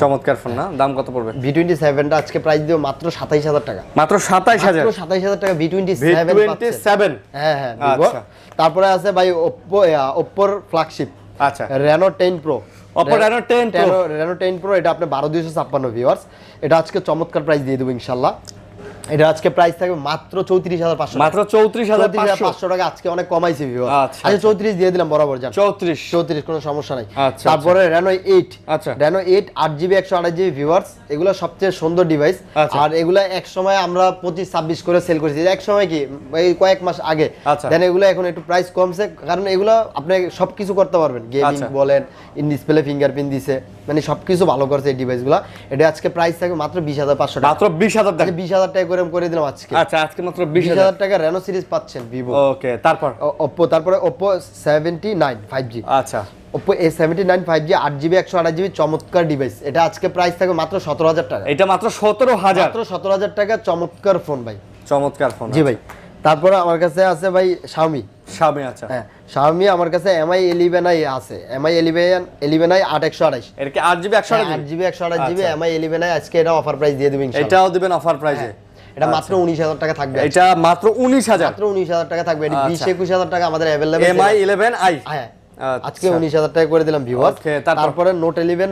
চমৎকার ফোন না? দাম কত পড়বে? V27 টা আজকে প্রাইস দিও মাত্র 27,000 টাকা। মাত্র 27,000? মাত্র 27,000 টাকা V27 V27। হ্যাঁ Vivo। তারপরে আছে ভাই Oppoর ফ্ল্যাগশিপ, আচ্ছা Reno 10 Pro। Oppo Reno 10 Pro এটা আপনি 12,256 ভিউয়ার্স। এটা আজকে চমৎকার প্রাইস দিয়ে দেব ইনশাআল্লাহ। এটা আজকে প্রাইস থাকবে মাত্র 34,500। মাত্র 34,500 টাকা। আজকে অনেক কমাইছি ভিউয়ার। আচ্ছা 34 দিয়ে দিলাম বরাবর জান। 34 কোনো সমস্যা নাই। আচ্ছা, তারপরে Reno 8, আচ্ছা Reno 8 8GB 128GB ভিউয়ার্স, এগুলো সবচেয়ে সুন্দর ডিভাইস। আর এগুলো এক সময় আমরা 25-26 করে সেল করেছি, এক সময় কি এই কয়েক মাস আগে। দেন এগুলো এখন একটু প্রাইস কমছে, কারণ এগুলো আপনি সবকিছু করতে পারবেন, গেমিং বলেন, ইন ডিসপ্লে ফিঙ্গারপ্রিন্ট দিছে, মানে সবকিছু ভালো করছে এই ডিভাইসগুলো। এটা আজকে প্রাইস থাকবে মাত্র 20,500 টাকা। মাত্র 20,000 টাকা। 20,000 টাকা করে দিলাম আজকে। আচ্ছা আজকে মাত্র 20,000 টাকা Reno সিরিজ পাচ্ছেন Vivo। ওকে, তারপর তারপরে Oppo 79 5G। আচ্ছা Oppo A79 5G 8GB 128GB চমৎকার ডিভাইস। এটা আজকে প্রাইস থাকবে মাত্র 17,000 টাকা। এটা মাত্র 17,000? মাত্র 17,000 টাকা, চমৎকার ফোন ভাই, চমৎকার ফোন। জি ভাই। তারপরে আমার কাছে আছে ভাই Xiaomi। আচ্ছা হ্যাঁ Xiaomi আমার কাছে MI 11i আছে, MI 11i 8128। এর কি 8GB 128GB MI 11i আজকে এটা অফার প্রাইস দিয়ে দেব ইনশাআল্লাহ। এটাও দিবেন অফার প্রাইসে? এটা মাত্র 19,000 টাকা থাকবে। এটা মাত্র 19,000? মাত্র 19,000 টাকা থাকবে। এটা 20-21,000 টাকা আমাদের अवेलेबल। MI 11i হ্যাঁ আজকে 19,000 টাকা করে দিলাম ভিউয়ার। তারপরে Note 11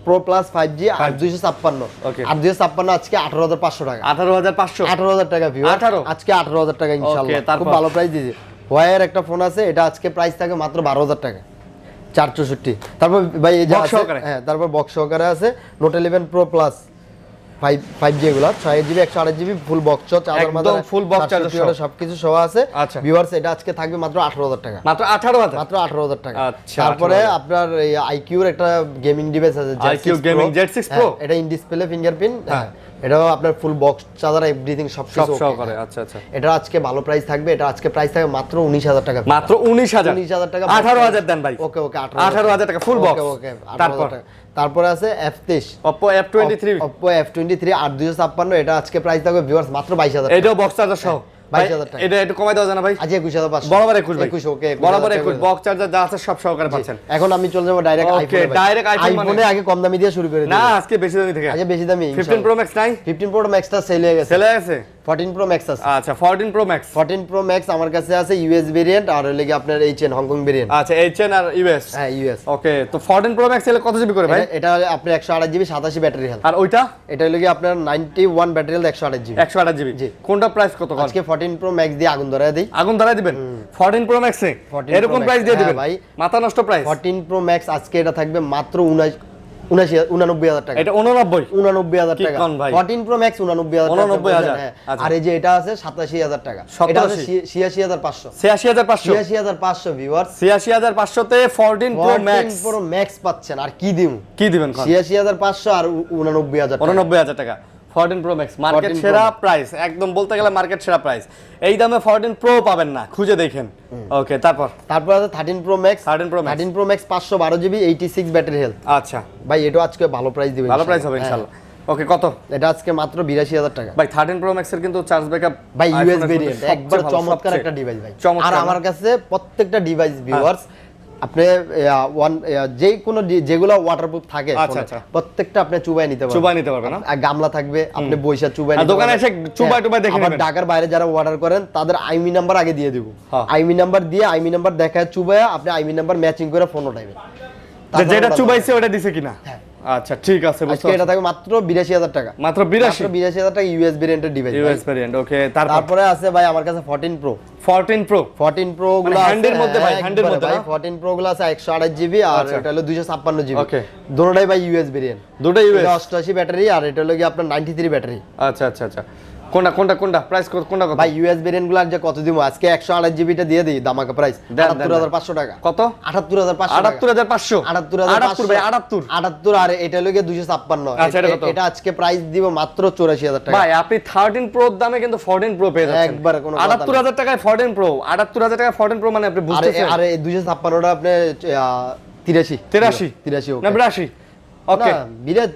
Pro Plus 5G 8256। 8256 আজকে 18,500 টাকা। 18,500? 18,000 টাকা ভিউয়ার, আজকে 18,000 টাকা ইনশাআল্লাহ। খুব ভালো প্রাইস দিয়েছে। Huawei একটা ফোন আছে, এটা আজকে প্রাইস থাকে মাত্র 12,000 টাকা, 464। তারপর ভাই এই যে হ্যাঁ, তারপর বক্স সহকারে আছে Note 11 Pro Plus 5G এগুলা 6GB 128GB full box, charger mother, full box charger সবকিছু সহ আছে ভিউয়ার্স। এটা আজকে থাকবে মাত্র 18,000 টাকা। মাত্র 18,000? মাত্র 18,000 টাকা। আচ্ছা, তারপরে আপনার এই IQ এর একটা গেমিং ডিভাইস আছে, IQ গেমিং Z6 Pro। এটা ইন ডিসপ্লে ফিঙ্গারপ্রিন্ট, হ্যাঁ এটাও আপনার ফুল বক্স চার্জার এভরিথিং সব সহ করে। আচ্ছা আচ্ছা, এটা আজকে ভালো প্রাইস থাকবে। এটা আজকে প্রাইস থাকবে মাত্র 19,000 টাকা। মাত্র 19,000 টাকা। 18,000 দেন ভাই। ওকে 18,000 টাকা ফুল বক্স। ওকে তারপরে আছে F23, Oppo F23 8256। এটা আজকে প্রাইস থাকবে ভিউয়ার্স মাত্র 22,000 টাকা। এটাও বক্স চার্জার সহ 22,000 টাকা। এটা একটু কমাই দাও জানা ভাই? আজকে 21,500। বরাবর 21 ভাই। 21 ওকে, বরাবর 21 বক্স চার্জার যা আছে সব সহকারে পাচ্ছেন। এখন আমি চলে যাব ডাইরেক্ট আইফোনে। ডাইরেক্ট আইফোনে আগে কম দামি দিয়ে শুরু করে দিই। না আজকে বেশি দামি থেকে। আজকে বেশি দামি। 15 Pro Max নাই? 15 Pro Max টা সেল হয়ে গেছে। 14 Pro Max আছে। আচ্ছা 14 Pro Max। 14 Pro Max আমার কাছে আছে US ভেরিয়েন্ট আর হলো কি আপনার HN হংকং ভেরিয়েন্ট। আচ্ছা HN আর US। হ্যাঁ US। ওকে, তো 14 Pro Max এর কত জিবি করে ভাই? এটা আপনার 128GB 87 ব্যাটারি হেলথ। আর ওইটা? এটা হলো কি আপনার 91 ব্যাটারি হেলথ 128GB। 128GB। জি। কোনটা প্রাইস কত? আজকে 14 Pro Max দিয়ে আগুন ধরায় দেই। আগুন ধরায় দিবেন 14 Pro Max এ? এরকম প্রাইস দিয়ে দিবেন ভাই? মাথা নষ্ট প্রাইস। 14 Pro Max আজকে এটা থাকবে মাত্র 89,000 টাকা। এটা 89,000 টাকা। 14 Pro Max 89,000 টাকা। আর এই যে এটা আছে 87,000 টাকা। এটা আছে 86,500। 86,500 ভিউয়ার। 86,500 তে 14 Pro Max। Pro Max পাচ্ছেন। আর কি দিবেন? 86,500 আর 89,000 টাকা। 89,000 টাকা 14 Pro Max মার্কেট সেরা প্রাইস, একদম বলতে গেলে মার্কেট সেরা প্রাইস। এই দামে 14 Pro পাবেন না, খুঁজে দেখেন। ওকে, তারপর আছে 13 Pro Max। 13 Pro Max 512GB 86 battery health. আচ্ছা ভাই এটা আজকে ভালো প্রাইস দিবেন। ভালো প্রাইস হবে ইনশাআল্লাহ। ওকে, কত? এটা আজকে মাত্র 82,000 টাকা ভাই 13 প্রো ম্যাক্স এর কিন্তু চার্জ ব্যাকআপ ভাই ইউএস ভেরিয়েন্ট একবার চমৎকার একটা ডিভাইস ভাই। আর আমার কাছে প্রত্যেকটা ডিভাইস ভিউয়ার্স আপনি যে কোনো যেগুলো ওয়াটারপ্রুফ থাকে প্রত্যেকটা আপনি চুবাই নিতে পারবেন না? গামলা থাকবে, আপনি বইসা চুবাই নিতে দোকানে এসে চুবাই দেখে নেবেন। ঢাকার বাইরে যারা অর্ডার করেন তাদের আইমি নাম্বার আগে দিয়ে দিব, আইমি নাম্বার দিয়ে আইমি নাম্বার দেখায় চুবাইয়া আপনি আইমি নাম্বার ম্যাচিং করে ফোন উঠাইবেন যেটা চুবাইছে ওটা দিছে কিনা। আচ্ছা ঠিক আছে, আজকে এটা থাকবে মাত্র 82,000 টাকা। মাত্র 82,000 টাকা ইউএস ভেরিয়েন্টের ডিভাইস। ইউএস ভেরিয়েন্ট, ওকে। তারপরে আছে ভাই আমার কাছে 14 প্রো। 14 প্রো গুলো হ্যান্ডের মধ্যে ভাই, হ্যান্ডের মধ্যে ভাই 14 প্রো গুলো আছে 128 জিবি আর এটা হলো 256 জিবি। ওকে, দুটোটাই ভাই ইউএস ভেরিয়েন্ট, দুটোই ইউএস। 88 ব্যাটারি আর এটা হলো কি আপনার 93 ব্যাটারি। আচ্ছা আচ্ছা আচ্ছা, কোনটা প্রাইস কোনটা কত ভাই? ইউএস ভেরিয়েন্ট গুলো যে কত দিব আজকে 128 জিবিটা দিয়ে দেই দামাকা প্রাইস 78500 টাকা। কত? 78500। 78500 78500 ভাই, 78 আর এটা হলো কি 256। আচ্ছা, এটা আজকে প্রাইস দিব মাত্র 84,000 টাকা। ভাই আপনি 13 প্রো দামে কিন্তু 14 প্রো পেয়ে যাচ্ছেন একবার কোনো 78000 টাকায় 14 প্রো। 78000 টাকায় 14 প্রো মানে আপনি বুঝতেছেন। আরে 256টা আপনি 83 না 82। ওকে,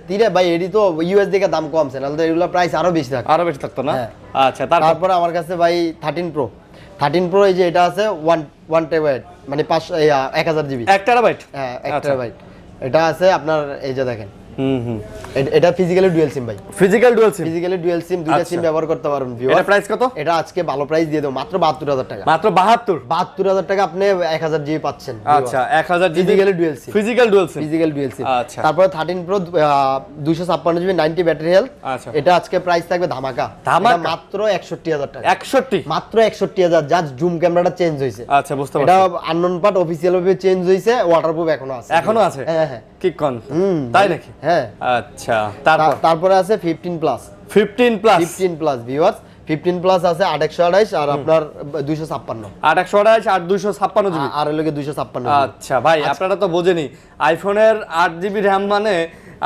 ধীরে ভাই এডি তো ইউএস দিকে দাম কমছে, নাহলে এগুলো প্রাইস আরো বেশি থাকতো না। আচ্ছা, তারপর আমার কাছে ভাই 13 প্রো এই যে এটা আছে 1 টেরাবাইট মানে 1000 জিবি 1 টেরাবাইট। হ্যাঁ 1 টেরাবাইট এটা আছে আপনার এই যে দেখেন। এটা ফিজিক্যালি ডুয়াল সিম ভাই, ফিজিক্যালি ডুয়াল সিম দুইটা সিম ব্যবহার করতে পারবেন। এটা প্রাইস কত? এটা আজকে ভালো প্রাইস দিয়ে দেব মাত্র 72,000 টাকা। মাত্র 72,000 টাকা আপনি 1000 জিবি পাচ্ছেন। আচ্ছা, 1000 GB physically dual SIM, physical dual SIM. আচ্ছা, তারপর 13 প্রো 256 জিবি 90 ব্যাটারি হেলথ। আচ্ছা, এটা আজকে প্রাইস থাকবে ধামাকা মাত্র 61,000 টাকা। 61 মাত্র 61,000। জাস্ট জুম ক্যামেরাটা চেঞ্জ হইছে। আচ্ছা, বুঝতে পারছি। এটা আননোন পার্ট অফিশিয়াল ভাবে চেঞ্জ হইছে, ওয়াটারপ্রুফ এখনো আছে। হ্যাঁ কি কোন তাই নাকি? হ্যাঁ। আচ্ছা, তারপরে আছে 15 প্লাস ভিউয়ার্স। 15 প্লাস আছে 828 আর আপনার 256 828 আর 256 জিবি আর হলো 256। আচ্ছা ভাই, আপনারা তো বোঝেনি আইফোনের 8 জিবি র‍্যাম মানে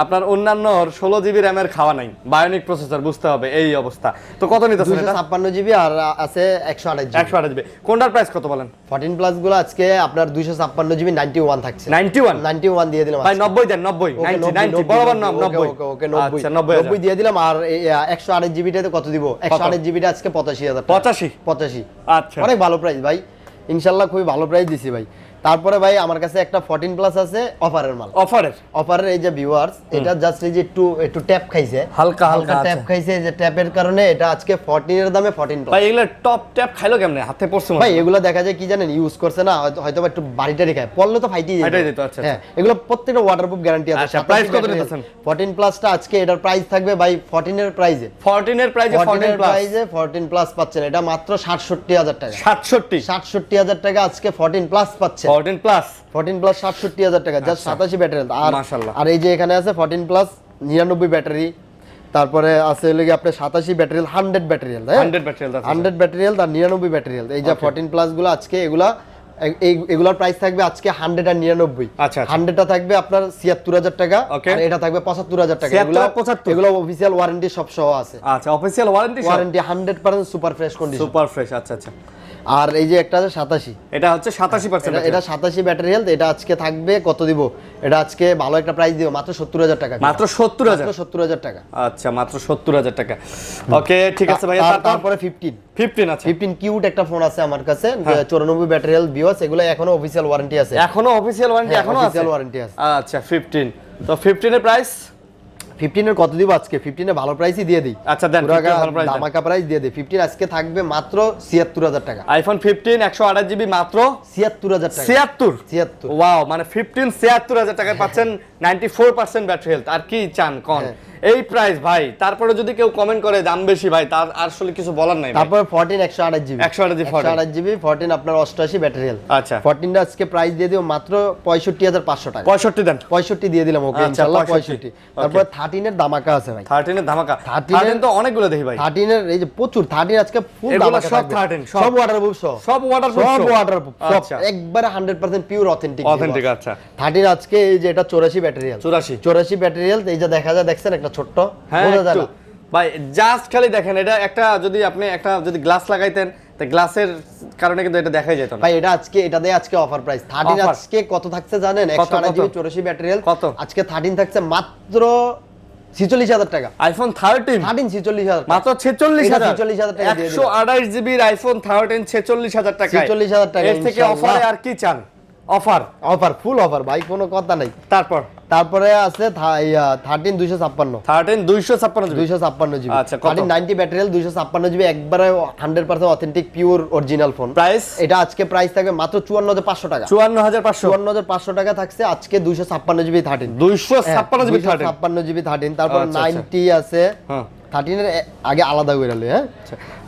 আপনার অন্যান্য 16 জিবি র‍্যামের খাওয়া নাই, বায়োনিক প্রসেসর, বুঝতে হবে এই অবস্থা। তো কত নিতেছেন এটা? 256 জিবি আর আছে 128 জিবি। কোনটার প্রাইস কত বলেন? 14 প্লাস গুলো আজকে আপনার 256 জিবি 91 থাকছে। 91 দিয়ে দিলাম ভাই। 90 দেন, 90 বরাবর নাম 90। ওকে 90 দিয়ে দিলাম। আর 128 জিবিটাতে কত দিব? 128 জিবিটা আজকে 85,000 টাকা। 85। আচ্ছা, অনেক ভালো প্রাইস ভাই, ইনশাআল্লাহ খুবই ভালো প্রাইস দিছি ভাই। তারপরে ভাই আমার কাছে একটা 14 প্লাস আছে অফারের মাল। অফারের এই যে ভিউয়ার্স, এটা জাস্ট এই যে একটু ট্যাপ খাইছে, হালকা ট্যাপ খাইছে। এই যে ট্যাপের কারণে এটা আজকে 14 এর দামে 14 প্লাস। ভাই এগুলা টপ ট্যাপ খাইলো কেমনে? হাতে পড়ছে ভাই এগুলো দেখা যায় কি জানেন, ইউজ করছে না হয়তো একটু বাড়িটারি খায়, পড়লে তো ফাইটি যেত। আচ্ছা, হ্যাঁ, এগুলো প্রত্যেকটা ওয়াটারপ্রুফ গ্যারান্টি আছে। প্রাইস কত নিতেছেন? 14 প্লাসটা আজকে এটার প্রাইস থাকবে ভাই 14 এর প্রাইসে 14 প্লাস পাচ্ছেন এটা মাত্র 67,000 টাকা। 67,000 টাকা আজকে 14 প্লাস পাচ্ছেন। 14 প্লাস 67,000 টাকা, জাস্ট 87 ব্যাটারি। আর এই যে এখানে আছে 14 প্লাস 99 ব্যাটারি, তারপরে আছে হলো কি আপনার 87 ব্যাটারি, 100 ব্যাটারি, 100 ব্যাটারি আর 99 ব্যাটারি। এই যে 14 প্লাস গুলো আজকে এগুলোর প্রাইস থাকবে আজকে 100 আর 99। আচ্ছা, 100টা থাকবে আপনার 76,000 টাকা আর এটা থাকবে 75,000 টাকা। এগুলো অফিশিয়াল ওয়ারেন্টি সব সহ আছে। আচ্ছা, official warranty 100% super fresh condition. আচ্ছা। আর এই যে একটা আছে 87, এটা হচ্ছে 87%। এটা 87 ব্যাটারি হেলথ। এটা আজকে থাকবে কত দিব? এটা আজকে ভালো একটা প্রাইস দিব মাত্র 70,000 টাকা। মাত্র 70,000 টাকা। আচ্ছা, মাত্র 70,000 টাকা। ওকে, ঠিক আছে ভাই। তারপরে 15 আছে। 15 কিউট একটা ফোন আছে আমার কাছে, 94 ব্যাটারি হেলথ ভিউয়ার্স। এগুলো এখনো অফিশিয়াল ওয়ারেন্টি আছে। আচ্ছা, 15। তো 15 এর প্রাইস 15 এর কত দিব আজকে? 15 এ ভালো প্রাইসই দিয়ে দিই। আচ্ছা দেন, ভালো প্রাইস দামাকা প্রাইস দিয়ে দিই। 15 আজকে থাকবে মাত্র 76,000 টাকা। আইফোন 15 128 জিবি মাত্র 76,000 টাকা। 76 ওয়াও, মানে 15 76,000 টাকায় পাচ্ছেন 94% ব্যাটারি হেলথ। আর কি চান কোন? এই প্রাইস ভাই। তারপরে যদি কেউ কমেন্ট করে দাম বেশি ভাই, তার আসলে কিছু বলার নাই। তারপর 14 128 জিবি 14 আপনার 88 ব্যাটারি হেলথ। আচ্ছা, 14 টা আজকে প্রাইস দিয়ে দিও মাত্র 65,500 টাকা। 65 দেন। 65 দিয়ে দিলাম। ওকে, ইনশাআল্লাহ 65। তারপর 13 এর ধামাকা আছে ভাই। 13 এর ধামাকা। 13 তো অনেকগুলো দেখি ভাই। 13 এর এই যে প্রচুর 13 আজকে ফুল ধামাকা থাকবে। সব ওয়াটারপ্রুফ সব ওয়াটারপ্রুফ সব একবারে 100% পিওর অথেন্টিক। আচ্ছা, 13 আজকে এই যে এটা 84 ব্যাটারি হেলথ। 84 battery health. এই যে দেখা যায়, দেখছেন একটা ছোট্ট ভাই, জাস্ট খালি দেখেন, এটা একটা যদি আপনি একটা যদি গ্লাস লাগাইতেন, তো গ্লাসের কারণে কিন্তু এটা দেখাই যেত না ভাই। এটা আজকে এটা দিয়ে আজকে অফার প্রাইস 13 আজকে কত থাকছে জানেন? 128 জিবি 84 ব্যাটারি হেলথ। আজকে 13 থাকছে মাত্র 46,000 টাকা। আইফোন 13 46,000 মাত্র 46,000 46,000 টাকা দিয়ে দিলাম। 128 জিবির আইফোন 13 46,000 টাকা। 46,000 টাকা এর থেকে ইনশাআল্লাহ। অফারে আর কি চান? অফার ফুল অফার ভাই, কোনো কথা নাই। তারপরে আছে 13 256 জিবি 256 জিবি। আচ্ছা, কত? 1390 ব্যাটারি, 256 জিবি, একবারে 100% authentic pure original phone. Price? এটা আজকে প্রাইস থাকবে মাত্র 54,500 টাকা। 54,500 টাকা থাকছে আজকে 256 জিবি 13। 256 জিবি 13। 256 জিবি 13। তারপর আচ্ছা, 90 আছে। হ্যাঁ। 13 এর আগে আলাদা করে লই, হ্যাঁ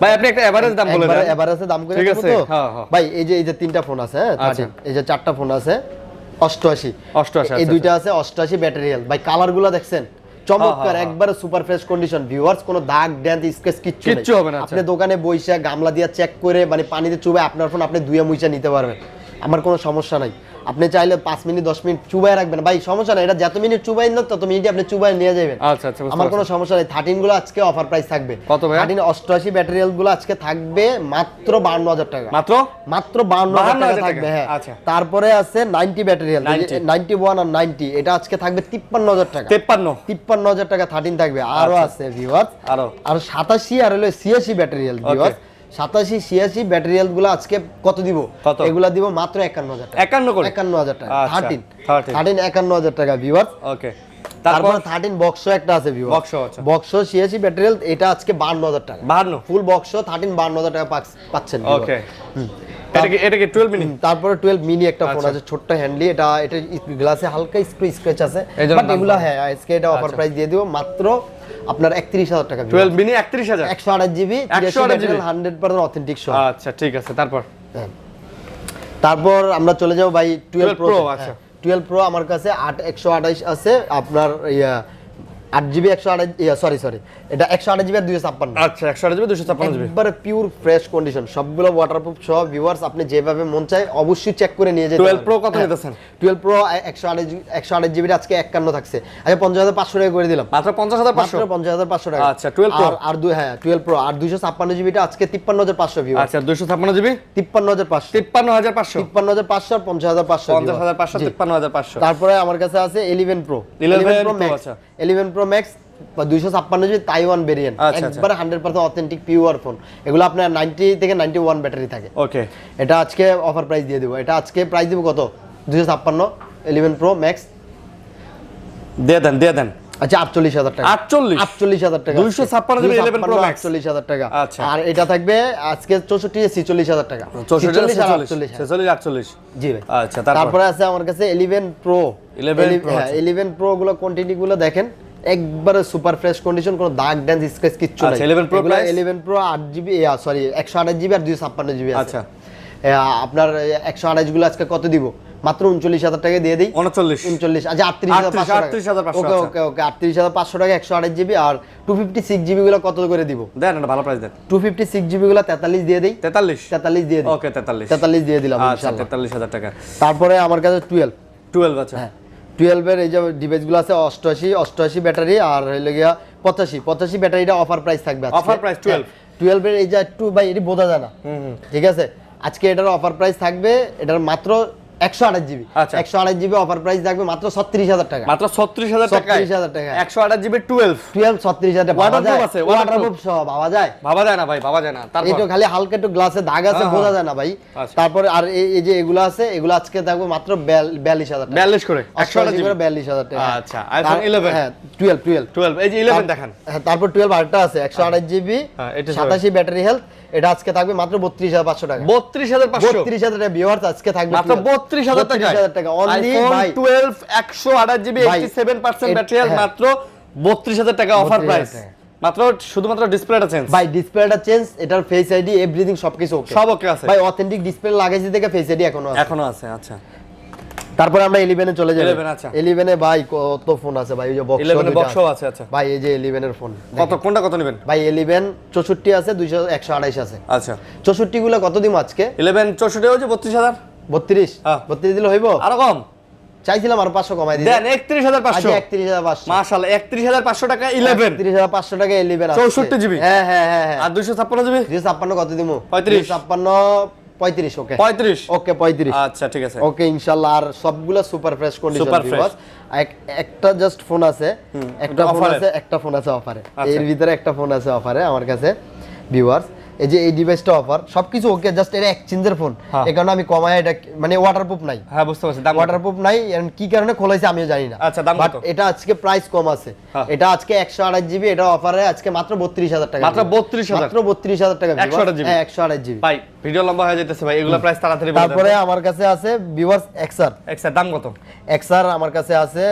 ভাই আপনি একটা এভারেজ দাম বলে দেন। এভারেজে দাম করে ঠিক দেব আছে, তো। হ্যাঁ, হ্যাঁ। ভাই এই যে তিনটা ফোন আছে, হ্যাঁ 13, এই যে চারটা ফোন আছে 88 এই দুইটা আছে 88 ব্যাটারি হেলথ। ভাই কালারগুলো দেখছেন চমৎকার, একবারে সুপার ফ্রেশ কন্ডিশন। ভিউয়ার্স কোনো দাগ ড্যান্ট স্ক্র্যাচ কিচ্ছু হবে না। আপনি দোকানে বইসা গামলা দিয়ে চেক করে মানে পানিতে চুবাই আপনার ফোন আপনি ধুয়ে মুইছা নিতে পারবেন, আমার কোনো সমস্যা নাই। আপনি চাইলে 5 মিনিট 10 মিনিট চুবাই রাখবেন, ভাই সমস্যা নাই। এটা যত মিনিট চুবাই না তত মিনিট আপনি চুবাই নিয়ে যাবেন। আচ্ছা আচ্ছা, আমার কোনো সমস্যা নাই। 13 গুলো আজকে অফার প্রাইস থাকবে। কত ভাই? 13 88 ব্যাটারি হেলথ গুলো আজকে থাকবে মাত্র 52,000 টাকা। মাত্র 52,000 টাকা থাকবে, হ্যাঁ। আচ্ছা। তারপরে আছে 90 ব্যাটারি হেলথ, 91 আর 90, এটা আজকে থাকবে 53,000 টাকা। 53,000 টাকা 13 থাকবে। আরো আছে ভিউয়ার্স, আর 87 আর হলো 86 battery health viewers. 87 86 battery health গুলো আজকে কত দিব? এগুলা দিব মাত্র 51,000 টাকা। 51,000 টাকা 13 51,000 টাকা ভিউয়ার্স। ওকে। তারপর 13 বক্স একটা আছে ভিউয়ার্স। বক্স 86 ব্যাটারি হেলথ, এটা আজকে 52,000 টাকা। 52 ফুল বক্স 13 52,000 টাকা পাচ্ছেন। ওকে। এটা কি 12 মিনি? তারপরে 12 মিনি একটা ফোন আছে, ছোট্ট হ্যান্ডলি। এটা গ্লাসে হালকা স্ক্র্যাচ আছে, বাট এগুলা হ্যাঁ আজকে এটা অফার প্রাইস দিয়ে দিব মাত্র আপনার 31,000 টাকা। 12 মিনি 31,000, 128 জিবি 100% অথেন্টিক সহ। আচ্ছা ঠিক আছে। তারপর আমরা চলে যাব ভাই 12 প্রো। আচ্ছা 12 প্রো আমার কাছে 128 আছে আপনার 8 জিবি 128 সরি এটা 128 জিবি আর 256। আচ্ছা 128 জিবি 256 জিবি একবারে পিওর ফ্রেশ কন্ডিশন, সবগুলো ওয়াটারপ্রুফ সহ। ভিউয়ার্স আপনি যেভাবে মন চায় অবশ্যই চেক করে নিয়ে যেতে পারেন। 12 প্রো কত নিতেছেন? 12 প্রো 128 জিবি আজকে 51 থাকছে। আচ্ছা 50,500 টাকা করে দিলাম। মাত্র 50,500? মাত্র 50,500 টাকা। আচ্ছা 12 প্রো আর 12 প্রো আর 256 জিবিটা আজকে 53,500 ভিউয়ার্স। আচ্ছা 256 জিবি 53,500 53,500 53,500 আর 50,500 50,500 53,500। তারপরে আমার কাছে আছে 11 প্রো। 11 pro max. আচ্ছা 11 pro max 256 GB Taiwan variant, একবারে 100% অথেন্টিক পিওর ফোন। এগুলো আপনার 90 থেকে 91 ব্যাটারি থাকে। ওকে। এটা আজকে অফার প্রাইস দিয়ে দেব। এটা আজকে প্রাইস দিব কত? 256 11 প্রো ম্যাক্স দিয়ে দেন। আচ্ছা 48,000 টাকা। 48,000 টাকা 256 জিবি 11 প্রো ম্যাক্স 48,000 টাকা। আচ্ছা। আর এটা থাকবে আজকে 64 46,000 টাকা। 46 48 জি ভাই। আচ্ছা তারপরে আছে আমার কাছে 11 প্রো। 11 প্রো গুলো কোয়ান্টিটি গুলো দেখেন একবারে সুপার ফ্রেশ কন্ডিশন, কোনো দাগ ড্যান্স স্ক্র্যাচ কিচ্ছু নাই। 11 pro price? 11 pro 8 GB sorry 128 GB আর 256 জিবি আছে। আচ্ছা আপনার 128 গুলো আজকে কত দিব? মাত্র 39,000 টাকা দিয়ে দেই। 39 আচ্ছা 38,500 ওকে 38,500 টাকা 128 জিবি। আর 256 জিবি গুলো কত করে দিব? দেন না ভালো প্রাইস দেন। 256 জিবি গুলো 43 দিয়ে দেই। 43 দিয়ে দেই। ওকে 43 দিয়ে দিলাম আচ্ছা ইনশাআল্লাহ। 43,000 টাকা। তারপরে আমার কাছে 12 আচ্ছা 12 এর এই যে ডিভাইসগুলো আছে 88 ব্যাটারি আর হইলো গিয়া 85 ব্যাটারিটা অফার প্রাইস থাকবে আজকে। অফার প্রাইস 12 এর এই যে একটু ভাই এটি বোঝা যায় না। ঠিক আছে, আজকে এটার অফার প্রাইস থাকবে, এটার মাত্র 128 জিবি। 128 জিবি অফার প্রাইস থাকবে মাত্র 36,000 টাকা। মাত্র 36,000 টাকা। 36,000 টাকা 128 জিবি 12 36,000 টাকা। ওয়াটারপ্রুফ আছে, ওয়াটারপ্রুফ সহ ভাবা যায় না ভাই, ভাবা যায় না। তারপর এটা খালি হালকা একটু গ্লাসে দাগ আছে, বোঝা যায় না ভাই। তারপরে আর এই যে এগুলো আছে, এগুলো আজকে থাকবে মাত্র 42,000 টাকা। 42 করে 128 জিবি 42,000 টাকা। আচ্ছা আইফোন 11 হ্যাঁ 12 এই যে 11 দেখান। হ্যাঁ তারপর 12 আরেকটা আছে 128 জিবি 87 ব্যাটারি হেলথ, এটা আজকে থাকবে মাত্র 32,500 টাকা। 32,500 টাকা ভিউয়ার্স আজকে থাকবে মাত্র 32,000 টাকা। অনলি ভাই 12 128 জিবি 87% ব্যাটারি হেলথ মাত্র 32,000 টাকা অফার প্রাইস। মাত্র শুধুমাত্র ডিসপ্লেটা চেঞ্জ ভাই, ডিসপ্লেটা চেঞ্জ, এটার ফেস আইডি এভরিথিং সবকিছু ওকে, সব ওকে আছে ভাই। অথেন্টিক ডিসপ্লে লাগাইছি দেখে ফেস আইডি এখনো আছে। আচ্ছা তারপর আমরা 11 এ চলে যাব। 11 আচ্ছা 11 এ ভাই কত ফোন আছে ভাই, ওই যে বক্স 11 এ বক্সও আছে। আচ্ছা ভাই এই যে 11 এর ফোন কোনটা কত নেবেন ভাই? 11 64 আছে 128 আছে। আচ্ছা 64 গুলো কত দিমু আজকে? 11 64 হচ্ছে 32,000। 32 দিলে হইব? আরো কম চাইছিলাম আর 500 কমাই দিই। দেন 31,500। 31,500 মাশাআল্লাহ 31,500 টাকা 11 31,500 টাকা 11 আছে 64 জিবি। হ্যাঁ আর 256 জিবি 256 কত দিমু? 35 256 35 ওকে 35 ওকে 35 আচ্ছা ঠিক আছে ওকে ইনশাআল্লাহ। আর সবগুলা super fresh condition Super fresh। Viewers. একটা জাস্ট ফোন আছে, একটা ফোন offer-এ? আছে, একটা ফোন আছে অফারে। আচ্ছা। এর ভিতরে একটা ফোন আছে অফারে আমার কাছে ভিউয়ার্স। এই যে এই ডিভাইসটা অফার, সবকিছু ওকে, জাস্ট এটা এক্সচেঞ্জের ফোন, হ্যাঁ। এই কারণে আমি কমায় এটা, মানে ওয়াটারপ্রুফ নাই। হ্যাঁ বুঝতে পারছি, দাম কত? ওয়াটারপ্রুফ নাই, and কি কারণে খোলাইছে আমিও জানি না। আচ্ছা, দাম বাট কত? এটা আজকে প্রাইস কম আছে। হ্যাঁ। এটা আজকে 128 জিবি, এটা অফারে আজকে মাত্র 32000 টাকা। মাত্র 32,000? মাত্র 32000 টাকা 128 জিবি? হ্যাঁ 128 জিবি। ভাই ভিডিও লম্বা হয়ে যাইতেছে ভাই, এগুলা প্রাইস তাড়াতাড়ি বলে দেন। তারপরে আমার কাছে আছে ভিউয়ার্স এক্সআর। এক্সের দাম কত? এক্সআর আমার কাছে আছে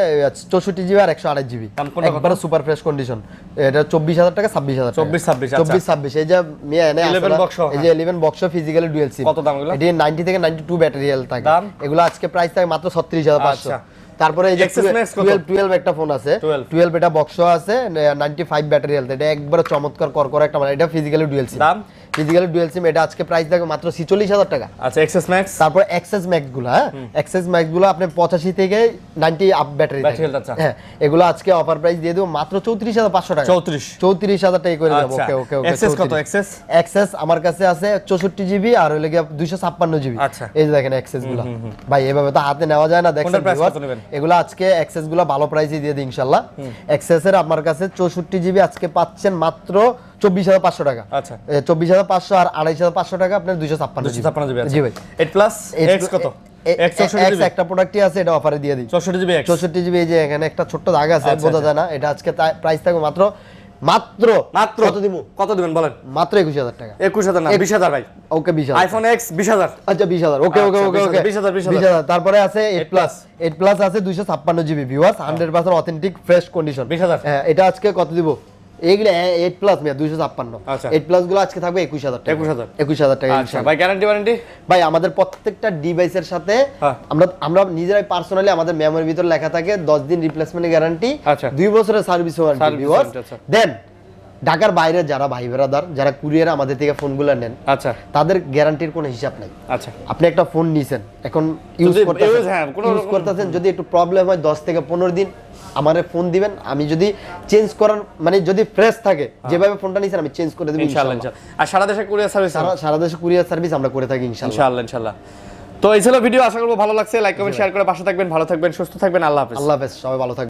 64 জিবি আর 128 জিবি, দাম কোনটা কত? একবারে সুপার ফ্রেশ কন্ডিশন। এটা 24000 টাকা 26000 টাকা। 24-26 আচ্ছা। 24-26 এই যে মিয়া এনে 11 box সহ, এই যে 11 বক্স ফিজিক্যালি ডুয়াল সিম। কত দাম এগুলো? এটা 90 থেকে 92 ব্যাটারি হেলথ থাকে। দাম? এগুলো আজকে প্রাইস থাকে মাত্র 36500। আচ্ছা। তারপরে এই যে XS Max কত? 12 একটা ফোন আছে, 12 এটা বক্স আছে 95 ব্যাটারি হেলথ। এটা একবারে চমৎকার করকরে একটা, মানে এটা ফিজিক্যালি ডুয়াল সিম। দাম? ফিজিক্যালি ডুয়াল সিম, এটা আজকে প্রাইস থাকে মাত্র 46000 টাকা। আচ্ছা এক্সএস ম্যাক্স? তারপর এক্সএস ম্যাক্স গুলো, হ্যাঁ এক্সএস ম্যাক্স গুলো আপনি 85 থেকে 90 আপ ব্যাটারি Battery health, আচ্ছা। হ্যাঁ, এগুলো আজকে অফার প্রাইস দিয়ে দেব মাত্র 34500 টাকা। 34000 টাকা করে দেব। আচ্ছা। ওকে ওকে ওকে। এক্সএস কত? এক্সএস এক্সএস আমার কাছে আছে 64 জিবি আর হইলে গিয়া 256 জিবি। আচ্ছা। এই যে দেখেন এক্সএস গুলো, ভাই এভাবে তো হাতে নেওয়া যায় না। দেখেন কোনটার price কত নেবেন? এগুলো আজকে এক্সএস গুলো ভালো প্রাইসে দিয়ে দিই ইনশাআল্লাহ। এক্সএস এর আমার কাছে 64 জিবি আজকে পাচ্ছেন মাত্র 24500 টাকা। আচ্ছা। 24500 আর 2500 টাকা আপনার 256 জিবি। 256 জিবি জি ভাই। 8 প্লাস এক্স কত? X 64 GB? একটা প্রোডাক্টই আছে, এটা অফারে দিয়ে দিই 64 জিবি এক্স? 64 জিবি। এই যে এখানে একটা ছোট্ট দাগ আছে, আচ্ছা, বোঝা আচ্ছা। যায় না। এটা আজকে প্রাইস থাকবে মাত্র মাত্র মাত্র কত দিমু? কত দিবেন বলেন? মাত্র 21000 টাকা। 21000 না 20000 ভাই। ওকে 20000। IPhone x 20000? আচ্ছা 20000। ওকে ওকে আচ্ছা, ওকে ওকে 20000, 20000। তারপরে আছে 8 plus। 8 প্লাস আছে 256 GB viewers, 100% authentic fresh condition. 20000? হ্যাঁ, এটা আজকে কত দিব? এইগুলো 8 প্লাস মিয়া 256। আচ্ছা। 8 প্লাস গুলো আজকে থাকবে 21000 টাকা। 21000 টাকা আচ্ছা ইনশাআল্লাহ। ভাই গ্যারান্টি ওয়ারেন্টি? ভাই আমাদের প্রত্যেকটা ডিভাইসের সাথে হ্যাঁ। আমরা নিজেরাই পার্সোনালি আমাদের মেমোরির ভিতর লেখা থাকে 10 দিন রিপ্লেসমেন্ট গ্যারান্টি, আচ্ছা। 2 বছরের service warranty Service viewers. warranty, আচ্ছা। দেন ঢাকার বাইরে যারা ভাই ব্রাদার যারা কুরিয়ার আমাদের থেকে ফোনগুলো নেন, আচ্ছা তাদের গ্যারান্টির কোনো হিসাব নাই। আচ্ছা আপনি একটা ফোন নিছেন, এখন ইউজ যদি করতেছেন, হ্যাঁ, কোনো ইউজ রকম- করতেছেন, যদি একটু প্রবলেম হয় 10 থেকে 15 দিন আমারে ফোন দিবেন, আমি যদি চেঞ্জ করার, মানে যদি ফ্রেশ থাকে যেভাবে ফোনটা নিছেন আমি চেঞ্জ করে দেব ইনশাআল্লাহ ইনশাআল্লাহ। ইনশাআল্লাহ। আর সারা দেশে কুরিয়ার সার্ভিস? সারা দেশে কুরিয়ার সার্ভিস আমরা করে থাকি ইনশাআল্লাহ। ইনশাআল্লাহ ইনশাআল্লাহ। তো এই ছিল ভিডিও, আশা করব ভালো লাগছে। লাইক কমেন্ট শেয়ার করে পাশে থাকবেন, ভালো থাকবেন, সুস্থ থাকবেন। আল্লাহ হাফেজ। আল্লাহ হাফেজ, সবাই ভালো থাকবেন।